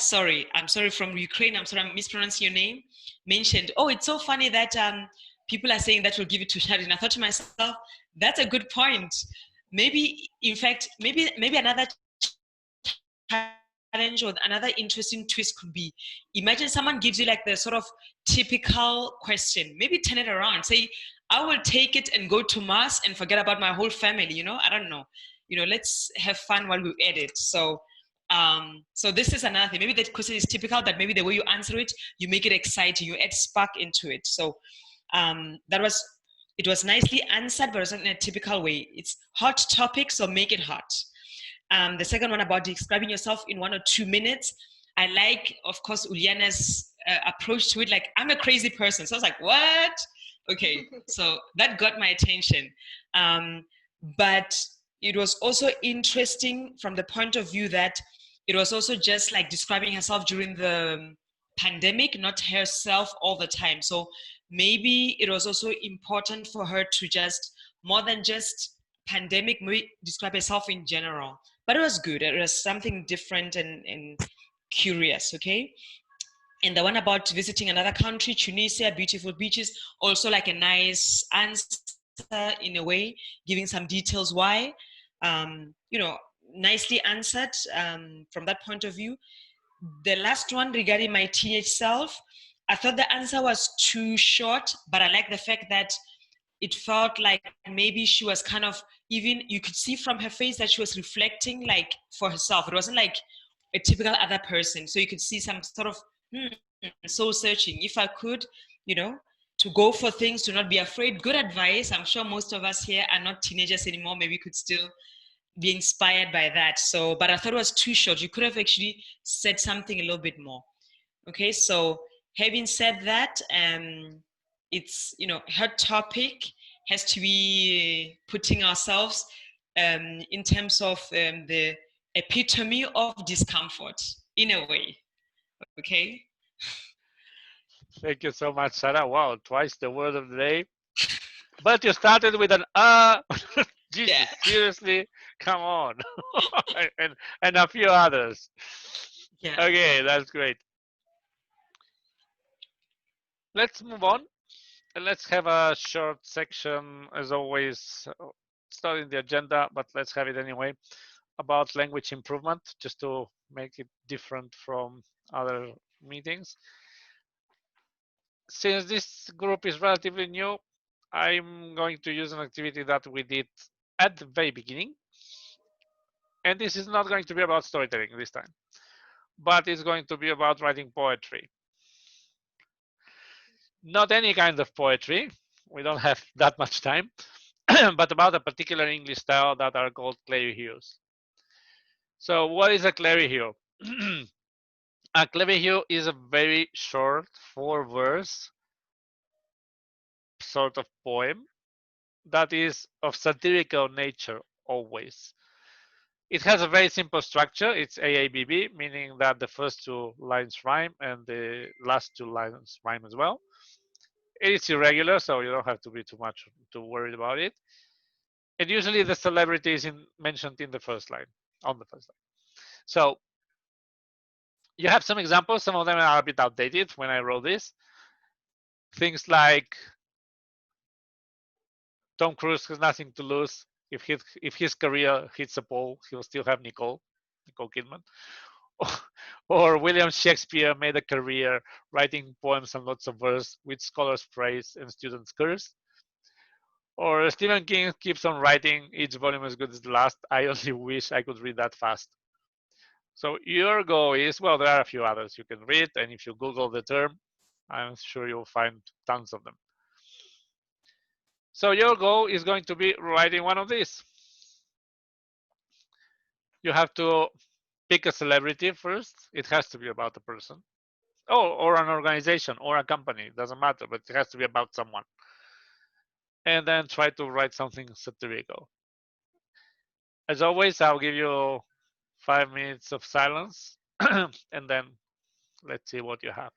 I'm sorry, from Ukraine, I'm sorry, I'm mispronouncing your name, mentioned, oh, it's so funny that people are saying that we'll give it to charity. And I thought to myself, that's a good point. Maybe, in fact, maybe another challenge or another interesting twist could be, imagine someone gives you like the sort of typical question, maybe turn it around, say, I will take it and go to Mars and forget about my whole family, I don't know. Let's have fun while we edit. So so this is another thing. Maybe the question is typical, but maybe the way you answer it, you make it exciting, you add spark into it. So it was nicely answered, but it wasn't in a typical way. It's hot topic, so make it hot. The second one about describing yourself in 1 or 2 minutes. I like, of course, Uliana's approach to it. Like, I'm a crazy person. So I was like, what? Okay, so that got my attention. But it was also interesting from the point of view that it was also just like describing herself during the pandemic, not herself all the time. So maybe it was also important for her to just, more than just pandemic, maybe describe herself in general. But it was good. It was something different and curious, okay? And the one about visiting another country, Tunisia, beautiful beaches, also like a nice answer in a way, giving some details why. You know, nicely answered from that point of view. The last one regarding my teenage self, I thought the answer was too short, but I like the fact that it felt like maybe she was kind of, even you could see from her face that she was reflecting like for herself. It wasn't like a typical other person. So you could see some sort of soul searching. If I could, you know, to go for things, to not be afraid. Good advice. I'm sure most of us here are not teenagers anymore. Maybe could still be inspired by that. So, but I thought it was too short. You could have actually said something a little bit more. Okay, so having said that, it's, you know, her topic has to be putting ourselves in terms of the epitome of discomfort in a way. Okay.
Thank you so much, Sarah. Wow, twice the word of the day. But you started with an Jesus,
Yeah.
seriously? Come on. and a few others.
Yeah.
Okay, that's great. Let's move on and let's have a short section, as always. It's not in the agenda, but let's have it anyway, about language improvement, just to make it different from other meetings. Since this group is relatively new, I'm going to use an activity that we did at the very beginning. And this is not going to be about storytelling this time, but it's going to be about writing poetry. Not any kind of poetry. We don't have that much time, but about a particular English style that are called clever hues. So what is a clever hue? A clever hue is a very short 4-verse sort of poem that is of satirical nature always. It has a very simple structure. It's AABB, meaning that the first 2 lines rhyme and the last 2 lines rhyme as well. It is irregular, so you don't have to be too worried about it. And usually the celebrity is mentioned in the first line, on the first line. So you have some examples. Some of them are a bit outdated when I wrote this. Things like Tom Cruise has nothing to lose. If his career hits a pole, he'll still have Nicole Kidman. Or William Shakespeare made a career writing poems and lots of verse, which scholars praise and students curse. Or Stephen King keeps on writing, each volume as good as the last. I only wish I could read that fast. So your goal is, well, there are a few others you can read, and if you Google the term, I'm sure you'll find tons of them. So your goal is going to be writing one of these. You have to pick a celebrity first. It has to be about a person. Oh, or an organization or a company. It doesn't matter, but it has to be about someone. And then try to write something satirical. As always, I'll give you 5 minutes of silence, and then let's see what you have.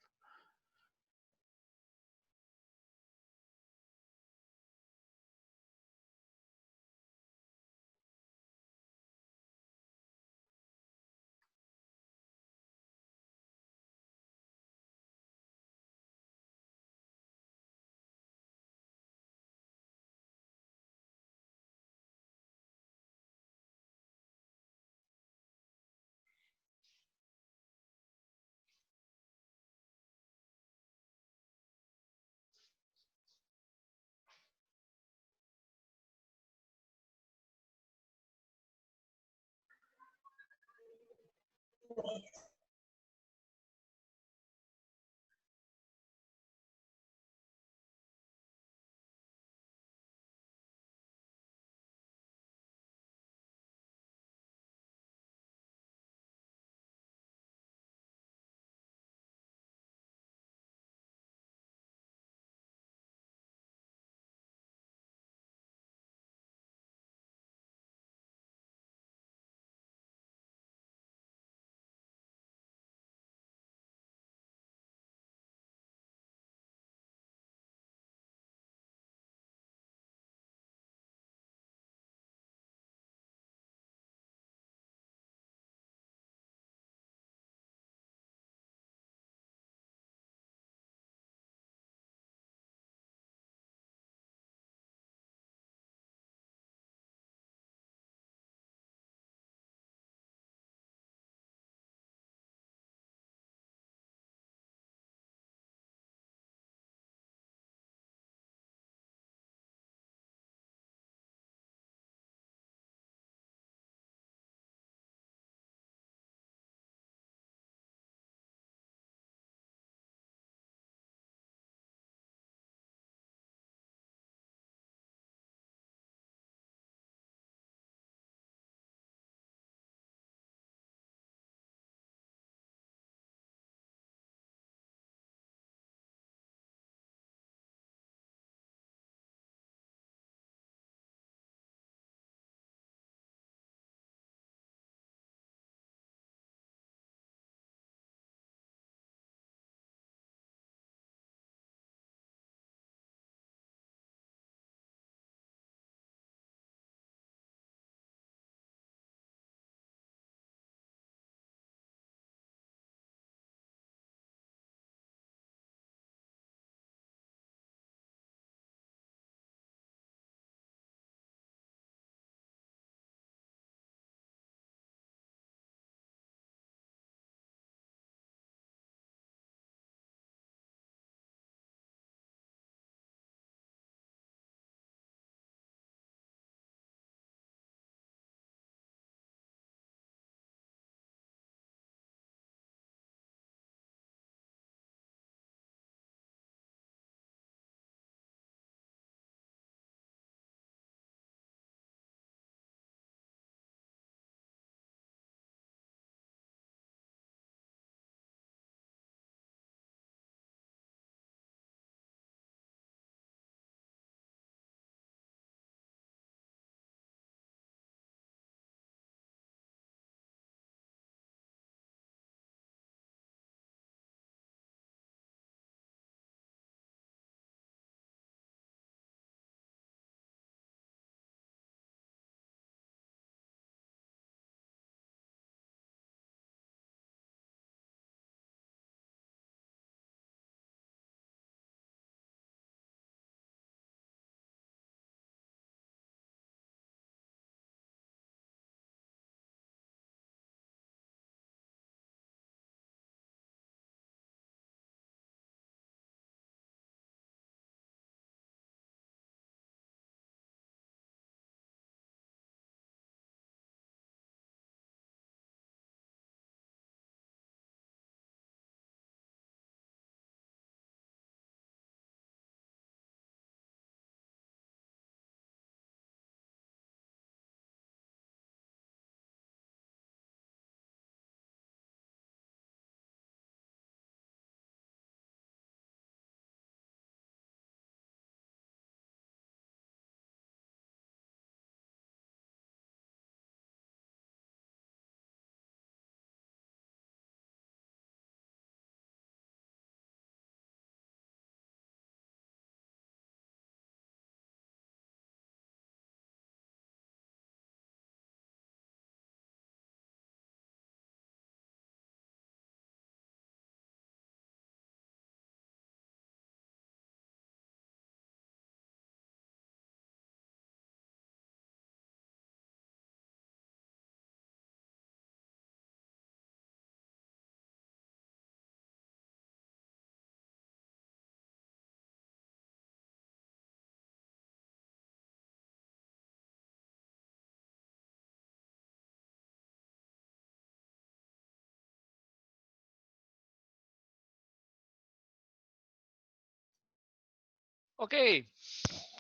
Okay,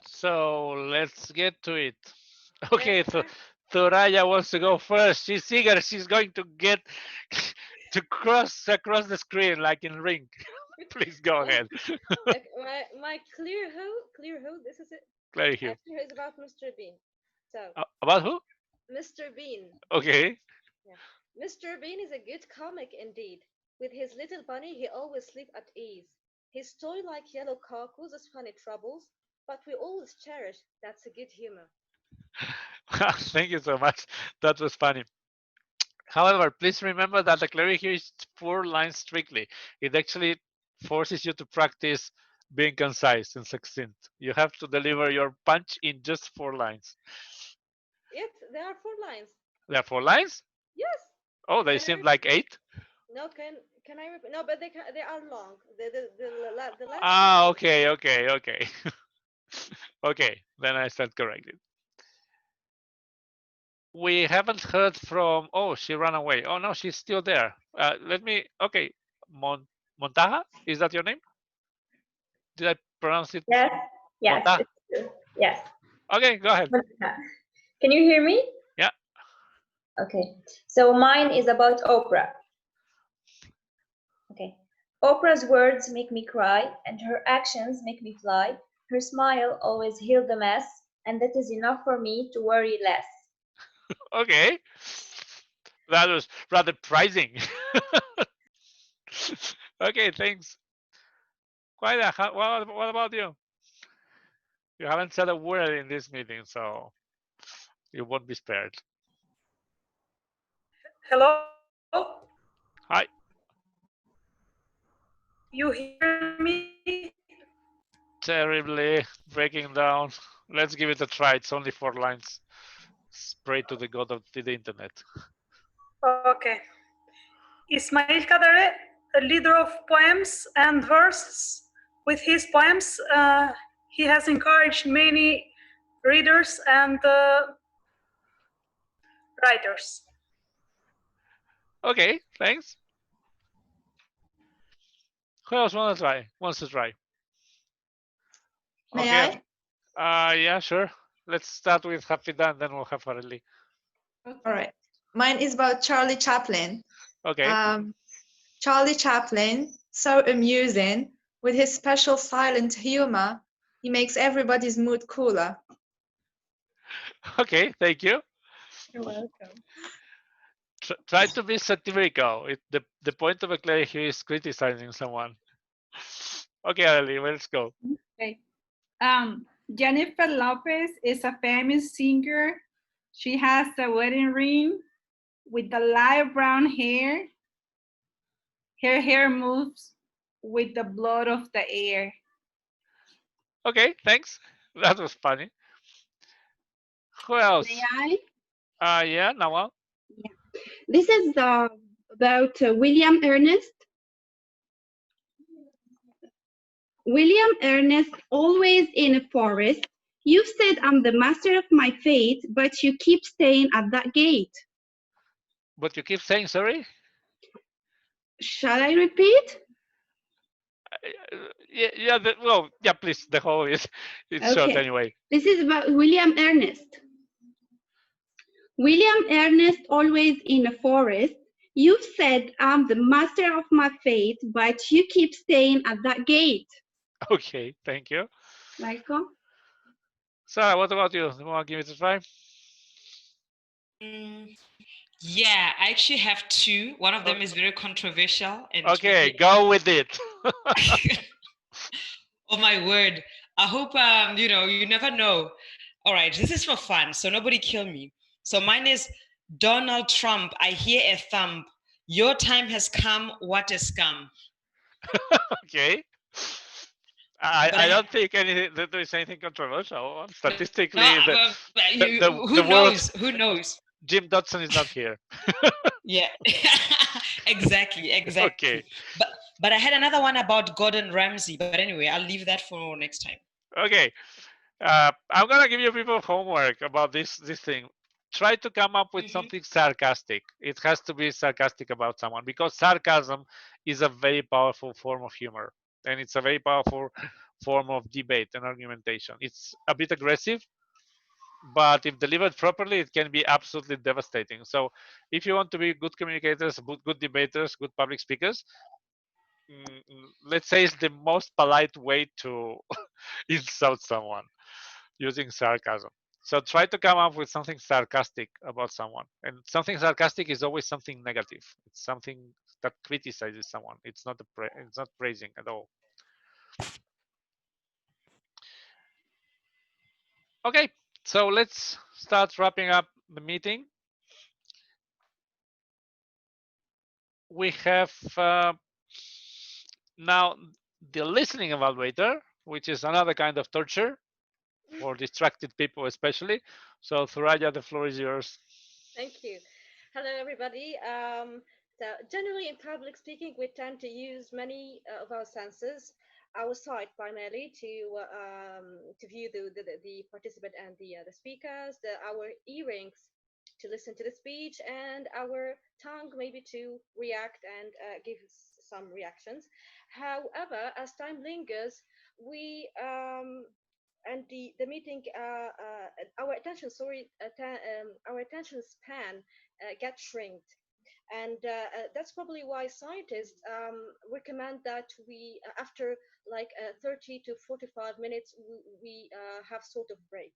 so let's get to it. Okay, so Thoraya wants to go first. She's eager. She's going to get to cross across the screen like in Ring. Please go ahead.
Like my clear who. This is it.
Clary Hugh.
Actually, it's about Mr. Bean. So
About who?
Mr. Bean.
Okay.
Yeah. Mr. Bean is a good comic indeed. With his little bunny, he always sleeps at ease. His toy-like yellow car causes funny troubles, but we always cherish that's a good humor.
Thank you so much. That was funny. However, please remember that the Clary here is 4 lines strictly. It actually forces you to practice being concise and succinct. You have to deliver your punch in just 4 lines.
Yet there are 4 lines.
There are 4 lines?
Yes.
Oh, they
Can I
seemed
repeat?
like 8.
No, can I repeat? No, but they are long. The last
Ah,
line.
okay, okay, okay. Okay, then I stand corrected. We haven't heard from. Oh, she ran away. Oh no, she's still there. Let me. Okay, Montaja, is that your name? Did I pronounce it?
Yes, yes,
Montaja.
it's true. Yes.
Okay, go ahead.
Can you hear me?
Yeah.
Okay. So mine is about Oprah. Okay. Oprah's words make me cry, and her actions make me fly. Her smile always heals the mess, and that is enough for me to worry less.
Okay, that was rather surprising. Okay, thanks. Quite a. What about you? You haven't said a word in this meeting, so you won't be spared.
Hello?
Hi.
You hear me?
Terribly breaking down. Let's give it a try. It's only 4 lines. Pray to the god of the internet.
Okay. Ismail Kadare, a leader of poems and verses. With his poems, he has encouraged many readers and writers.
Okay, thanks. Who else wants to try?
May
Okay.
I?
Yeah, sure. Let's start with Hafida and then we'll have Farali.
All right. Mine is about Charlie Chaplin.
Okay.
Charlie Chaplin, so amusing, with his special silent humor, he makes everybody's mood cooler.
Okay, thank you.
You're welcome.
Try to be satirical. The point of a play here is criticizing someone. Okay, Ali, let's go.
Okay. Jennifer Lopez is a famous singer. She has a wedding ring with the light brown hair. Her hair moves with the blood of the air.
Okay, thanks. That was funny. Who else?
May I?
Yeah, Nawal.
Yeah. This is about William Ernest. William Ernest, always in a forest. You said I'm the master of my fate, but you keep staying at that gate.
But you keep saying sorry?
Shall I repeat?
Yeah, well, yeah, please. The whole is it's short anyway.
This is about William Ernest. William Ernest, always in a forest. You've said I'm the master of my fate, but you keep staying at that gate.
Okay, thank you.
Welcome.
Sarah, what about you? You want to give it a try?
Yeah, I actually have 2. One of them is very controversial. And
okay, go with it.
Oh my word! I hope you never know. All right, this is for fun, so nobody kill me. So mine is Donald Trump. I hear a thump. Your time has come. What a scum.
Okay. I don't think there is anything controversial. Statistically,
No, who knows? Who knows?
Jim Dodson is not here.
Yeah, exactly.
Okay.
But I had another one about Gordon Ramsay. But anyway, I'll leave that for next time.
Okay. I'm gonna give you people homework about this thing. Try to come up with something sarcastic. It has to be sarcastic about someone because sarcasm is a very powerful form of humor, and it's a very powerful form of debate and argumentation. It's a bit aggressive, but if delivered properly, it can be absolutely devastating. So if you want to be good communicators, good debaters, good public speakers, let's say it's the most polite way to insult someone, using sarcasm. So try to come up with something sarcastic about someone. And something sarcastic is always something negative. It's something that criticizes someone. It's not it's not praising at all. Okay, so let's start wrapping up the meeting. We have now the listening evaluator, which is another kind of torture for distracted people especially. So Thuraya, the floor is yours.
Thank you. Hello, everybody. So generally in public speaking, we tend to use many of our senses, our sight primarily to view the participant and the speakers, our earrings to listen to the speech, and our tongue maybe to react and give some reactions. However, as time lingers, we and the meeting our attention our attention span gets shrinked, and that's probably why scientists recommend that we after like 30 to 45 minutes we have sort of break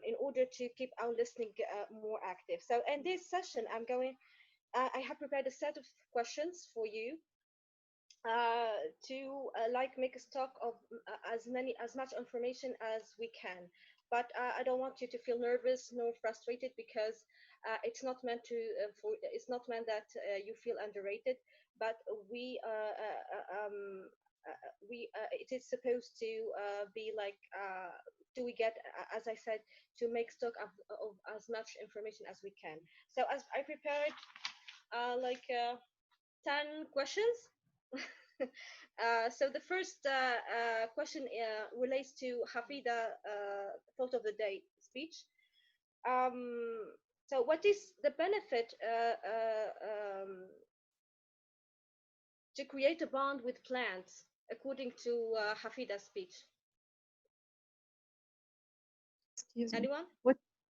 in order to keep our listening more active. So in this session I have prepared a set of questions for you to like make a stock of as much information as we can, but I don't want you to feel nervous nor frustrated, because it's not meant to it's not meant that you feel underrated, but it is supposed to be like do we get as I said, to make stock of as much information as we can. So as I prepared 10 questions. So the first question relates to Hafida thought of the day speech. So what is the benefit to create a bond with plants according to Hafida's speech?
Excuse me.
Anyone?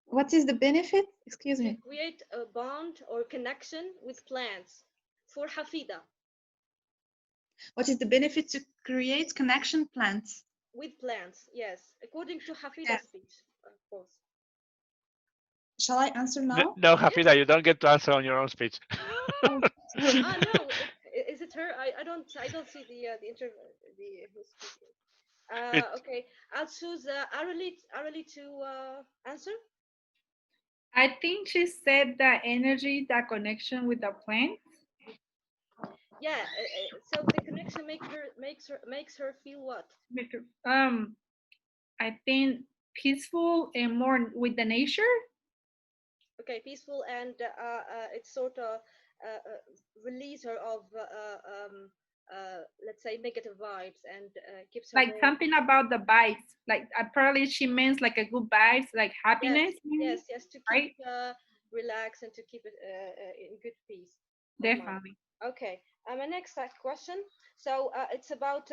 What is the benefit? Excuse
To
me.
create a bond or connection with plants for Hafida.
What is the benefit to create connection plants?
With plants, yes, according to Hafida's speech, of course.
Shall I answer now?
No, Hafida, you don't get to answer on your own speech.
Oh, sorry.
No, is it her? I don't see who's speaking. Okay, I'll choose Arali to answer.
I think she said that energy, that connection with the plant.
Yeah. So the connection makes her feel what?
I think peaceful and more with the nature.
Okay, peaceful, and it's sort of release her of let's say negative vibes, and keeps her
Like
more...
something about the vibes. Like apparently she means like a good vibes, like happiness.
Yes, to keep relaxed and to keep it in good peace.
Definitely.
Okay. My next question. So it's about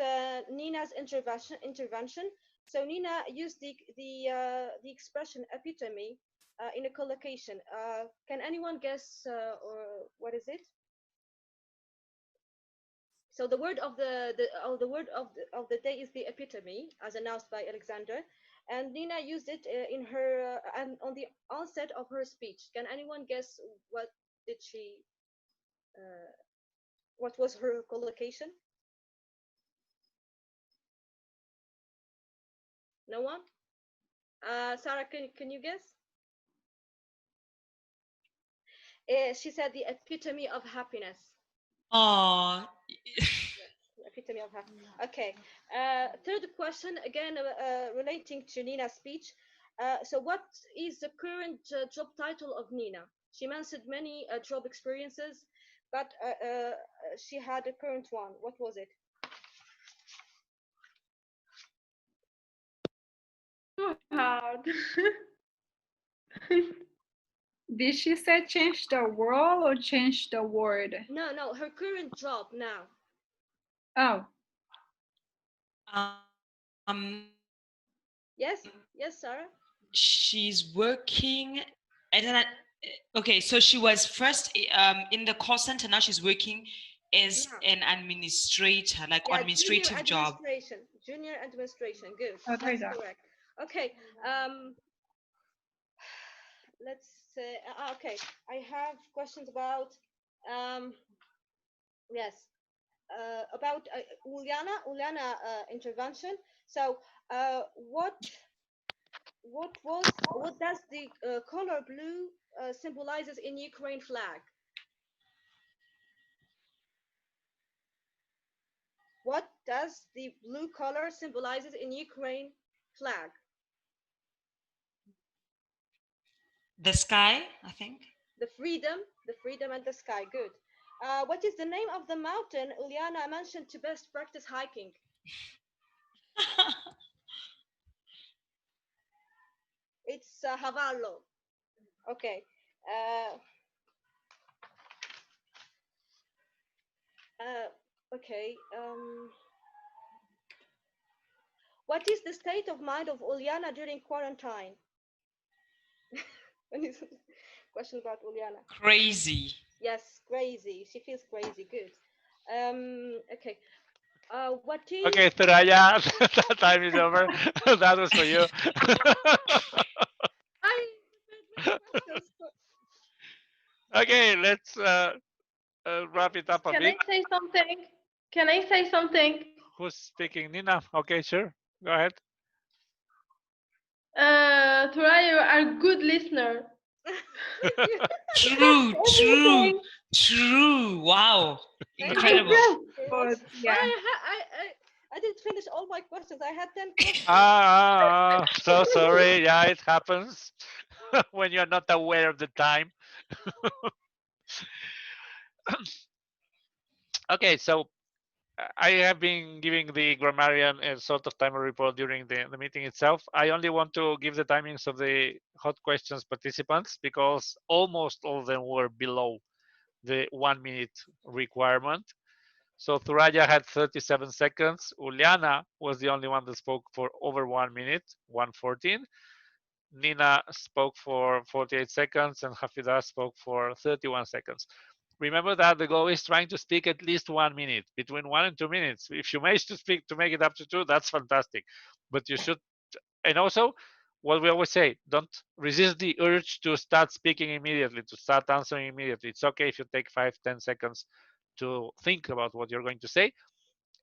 Nina's intervention. So Nina used the expression epitome in a collocation. Can anyone guess or what is it? So the word of the word of the day is the epitome, as announced by Alexander, and Nina used it in her and on the onset of her speech. Can anyone guess what did she? What was her collocation? No one? Sarah, can you guess? She said the epitome of happiness.
Oh.
Epitome of happiness. Okay. Third question, again relating to Nina's speech. So what is the current job title of Nina? She mentioned many job experiences, but she had a current one. What was it?
Too hard. Did she say change the world or change the word?
No, her current job now.
Oh.
Yes, yes, Sarah.
She's working. I don't know. Okay, so she was first in the call center. Now she's working as an administrator, like
Yeah,
administrative job.
Junior administration. Good.
Oh, there
That's
you go.
correct. Okay. Let's say. Okay. I have questions about. Yes. About Uliana intervention. So, what does the color blue symbolizes in Ukraine flag? What does the blue color symbolizes in Ukraine flag?
The sky, I think.
The freedom and the sky. Good. What is the name of the mountain Uliana mentioned to best practice hiking? It's Havallo. Okay. Okay. What is the state of mind of Uliana during quarantine? Question about Uliana.
Crazy.
Yes, crazy. She feels crazy. Good. Okay. What is?
Okay, Thuraya, that time is over. That was for you. Okay, let's wrap it up a
Can
bit.
I say something? Can I say something?
Who's speaking? Nina? Okay, sure. Go ahead.
Tura, you are a good listener.
True. Wow. Incredible.
Yeah.
I didn't finish all my questions. I had 10 questions.
So sorry. Yeah, it happens when you're not aware of the time. Okay, so I have been giving the grammarian a sort of timer report during the meeting itself. I only want to give the timings of the hot questions participants because almost all of them were below the 1 minute requirement. So Thuraya had 37 seconds. Uliana was the only one that spoke for over 1 minute, 1:14. Nina spoke for 48 seconds and Hafida spoke for 31 seconds. Remember that the goal is trying to speak at least 1 minute, between 1 and 2 minutes. If you manage to speak to make it up to 2, that's fantastic. But you should, and also what we always say, don't resist the urge to start speaking immediately, to start answering immediately. It's okay if you take 5-10 seconds to think about what you're going to say.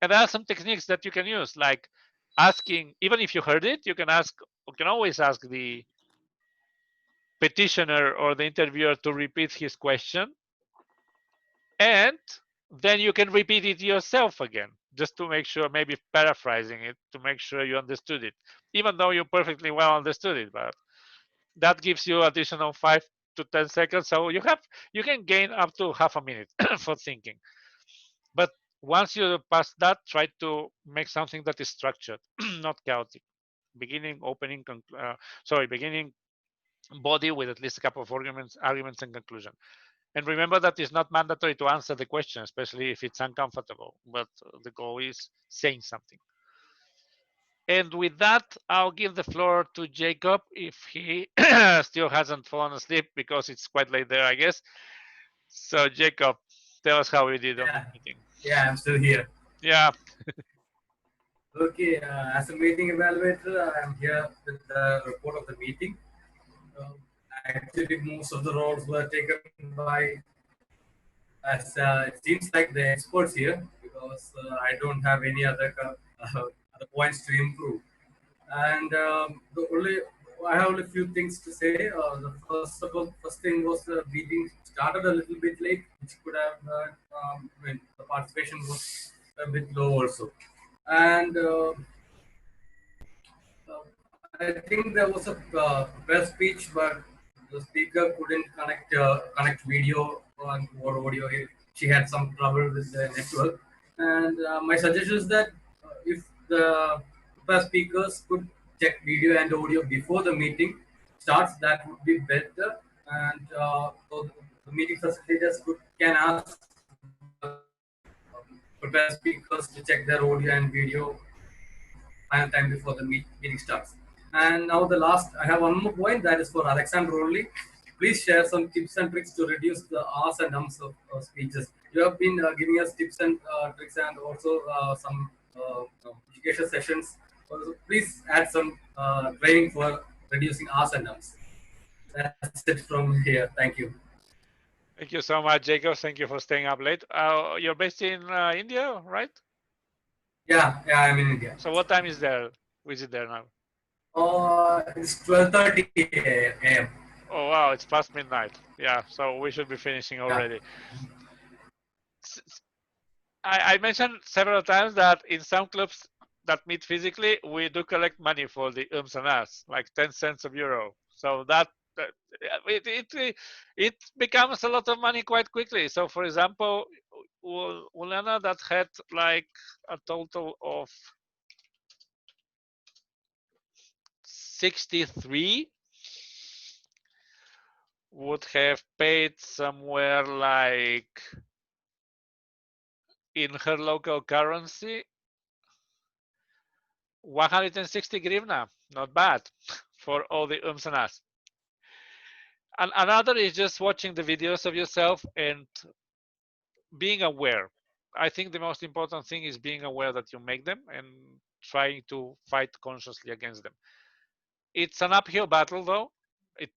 And there are some techniques that you can use, like asking, even if you heard it, you can always ask the petitioner or the interviewer to repeat his question, and then you can repeat it yourself again, just to make sure, maybe paraphrasing it to make sure you understood it, even though you perfectly well understood it. But that gives you additional 5 to 10 seconds, so you can gain up to half a minute for thinking. But once you pass that, try to make something that is structured, not chaotic. Beginning, opening, beginning, body with at least a couple of arguments and conclusion. And remember that it's not mandatory to answer the question, especially if it's uncomfortable, but the goal is saying something. And with that, I'll give the floor to Jacob if he still hasn't fallen asleep, because it's quite late there, I guess. So Jacob, tell us how we did on the meeting.
Yeah, I'm still here.
Yeah.
Okay, as a meeting evaluator, I'm here with the report of the meeting. Actually, most of the roles were taken by, as it seems like the experts here, because I don't have any other other points to improve. And I have only few things to say. The first thing was the meeting started a little bit late, which could have the participation was a bit low also. And I think there was a press speech, but the speaker couldn't connect video or audio. She had some trouble with the network. And my suggestion is that if the press speakers could check video and audio before the meeting starts, that would be better. And so the meeting facilitators can ask the press speakers to check their audio and video time before the meeting starts. And now the last, I have one more point that is for Alexander only. Please share some tips and tricks to reduce the R's and M's of speeches. You have been giving us tips and tricks and also some education sessions. Also, please add some training for reducing R's and M's. That's it from here. Thank you.
Thank you so much, Jacob. Thank you for staying up late. You're based in India, right?
Yeah, I'm in India.
So what time is there? Is it there now?
It's 12:30 a.m.
Oh wow, it's past midnight. Yeah, so we should be finishing already. I mentioned several times that in some clubs that meet physically, we do collect money for the ums and ahs, like 10 cents of euro. So that it becomes a lot of money quite quickly. So for example, Ulana that had like a total of 63 would have paid somewhere like in her local currency 160 grivna, not bad for all the ums and ahs. And another is just watching the videos of yourself and being aware. I think the most important thing is being aware that you make them and trying to fight consciously against them. It's an uphill battle though. It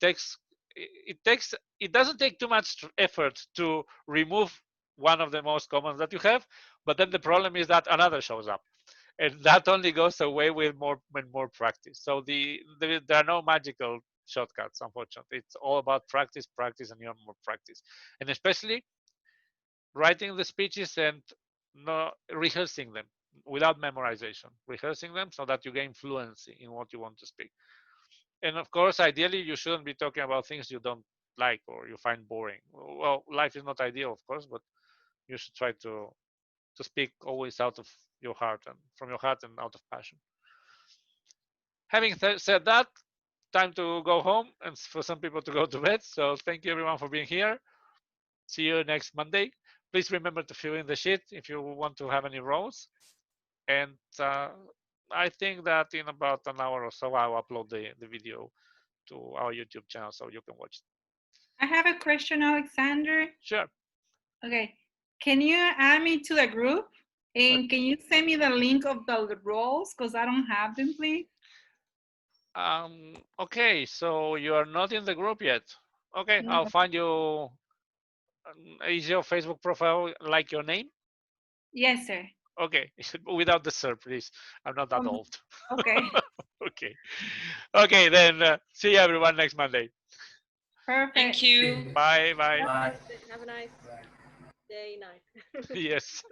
doesn't take too much effort to remove one of the most common that you have, but then the problem is that another shows up, and that only goes away with more practice. So there are no magical shortcuts, unfortunately. It's all about practice, and more practice, and especially writing the speeches and not rehearsing them without memorization, rehearsing them so that you gain fluency in what you want to speak. And of course, ideally, you shouldn't be talking about things you don't like or you find boring. Well, life is not ideal, of course, but you should try to speak always out of your heart and from your heart and out of passion. Having said that, time to go home and for some people to go to bed. So thank you everyone for being here. See you next Monday. Please remember to fill in the sheet if you want to have any roles. And I think that in about an hour or so, I'll upload the video to our YouTube channel so you can watch it.
I have a question, Alexander.
Sure.
Okay. Can you add me to the group? And can you send me the link of the roles? Because I don't have them, please.
Okay, so you are not in the group yet. Okay,
No.
I'll find you. Is your Facebook profile like your name?
Yes, sir.
Okay, without the sir, please. I'm not that old.
Okay.
Okay. Okay, then see everyone next Monday.
Perfect.
Thank you.
Bye, bye.
Have a nice day, night.
Yes.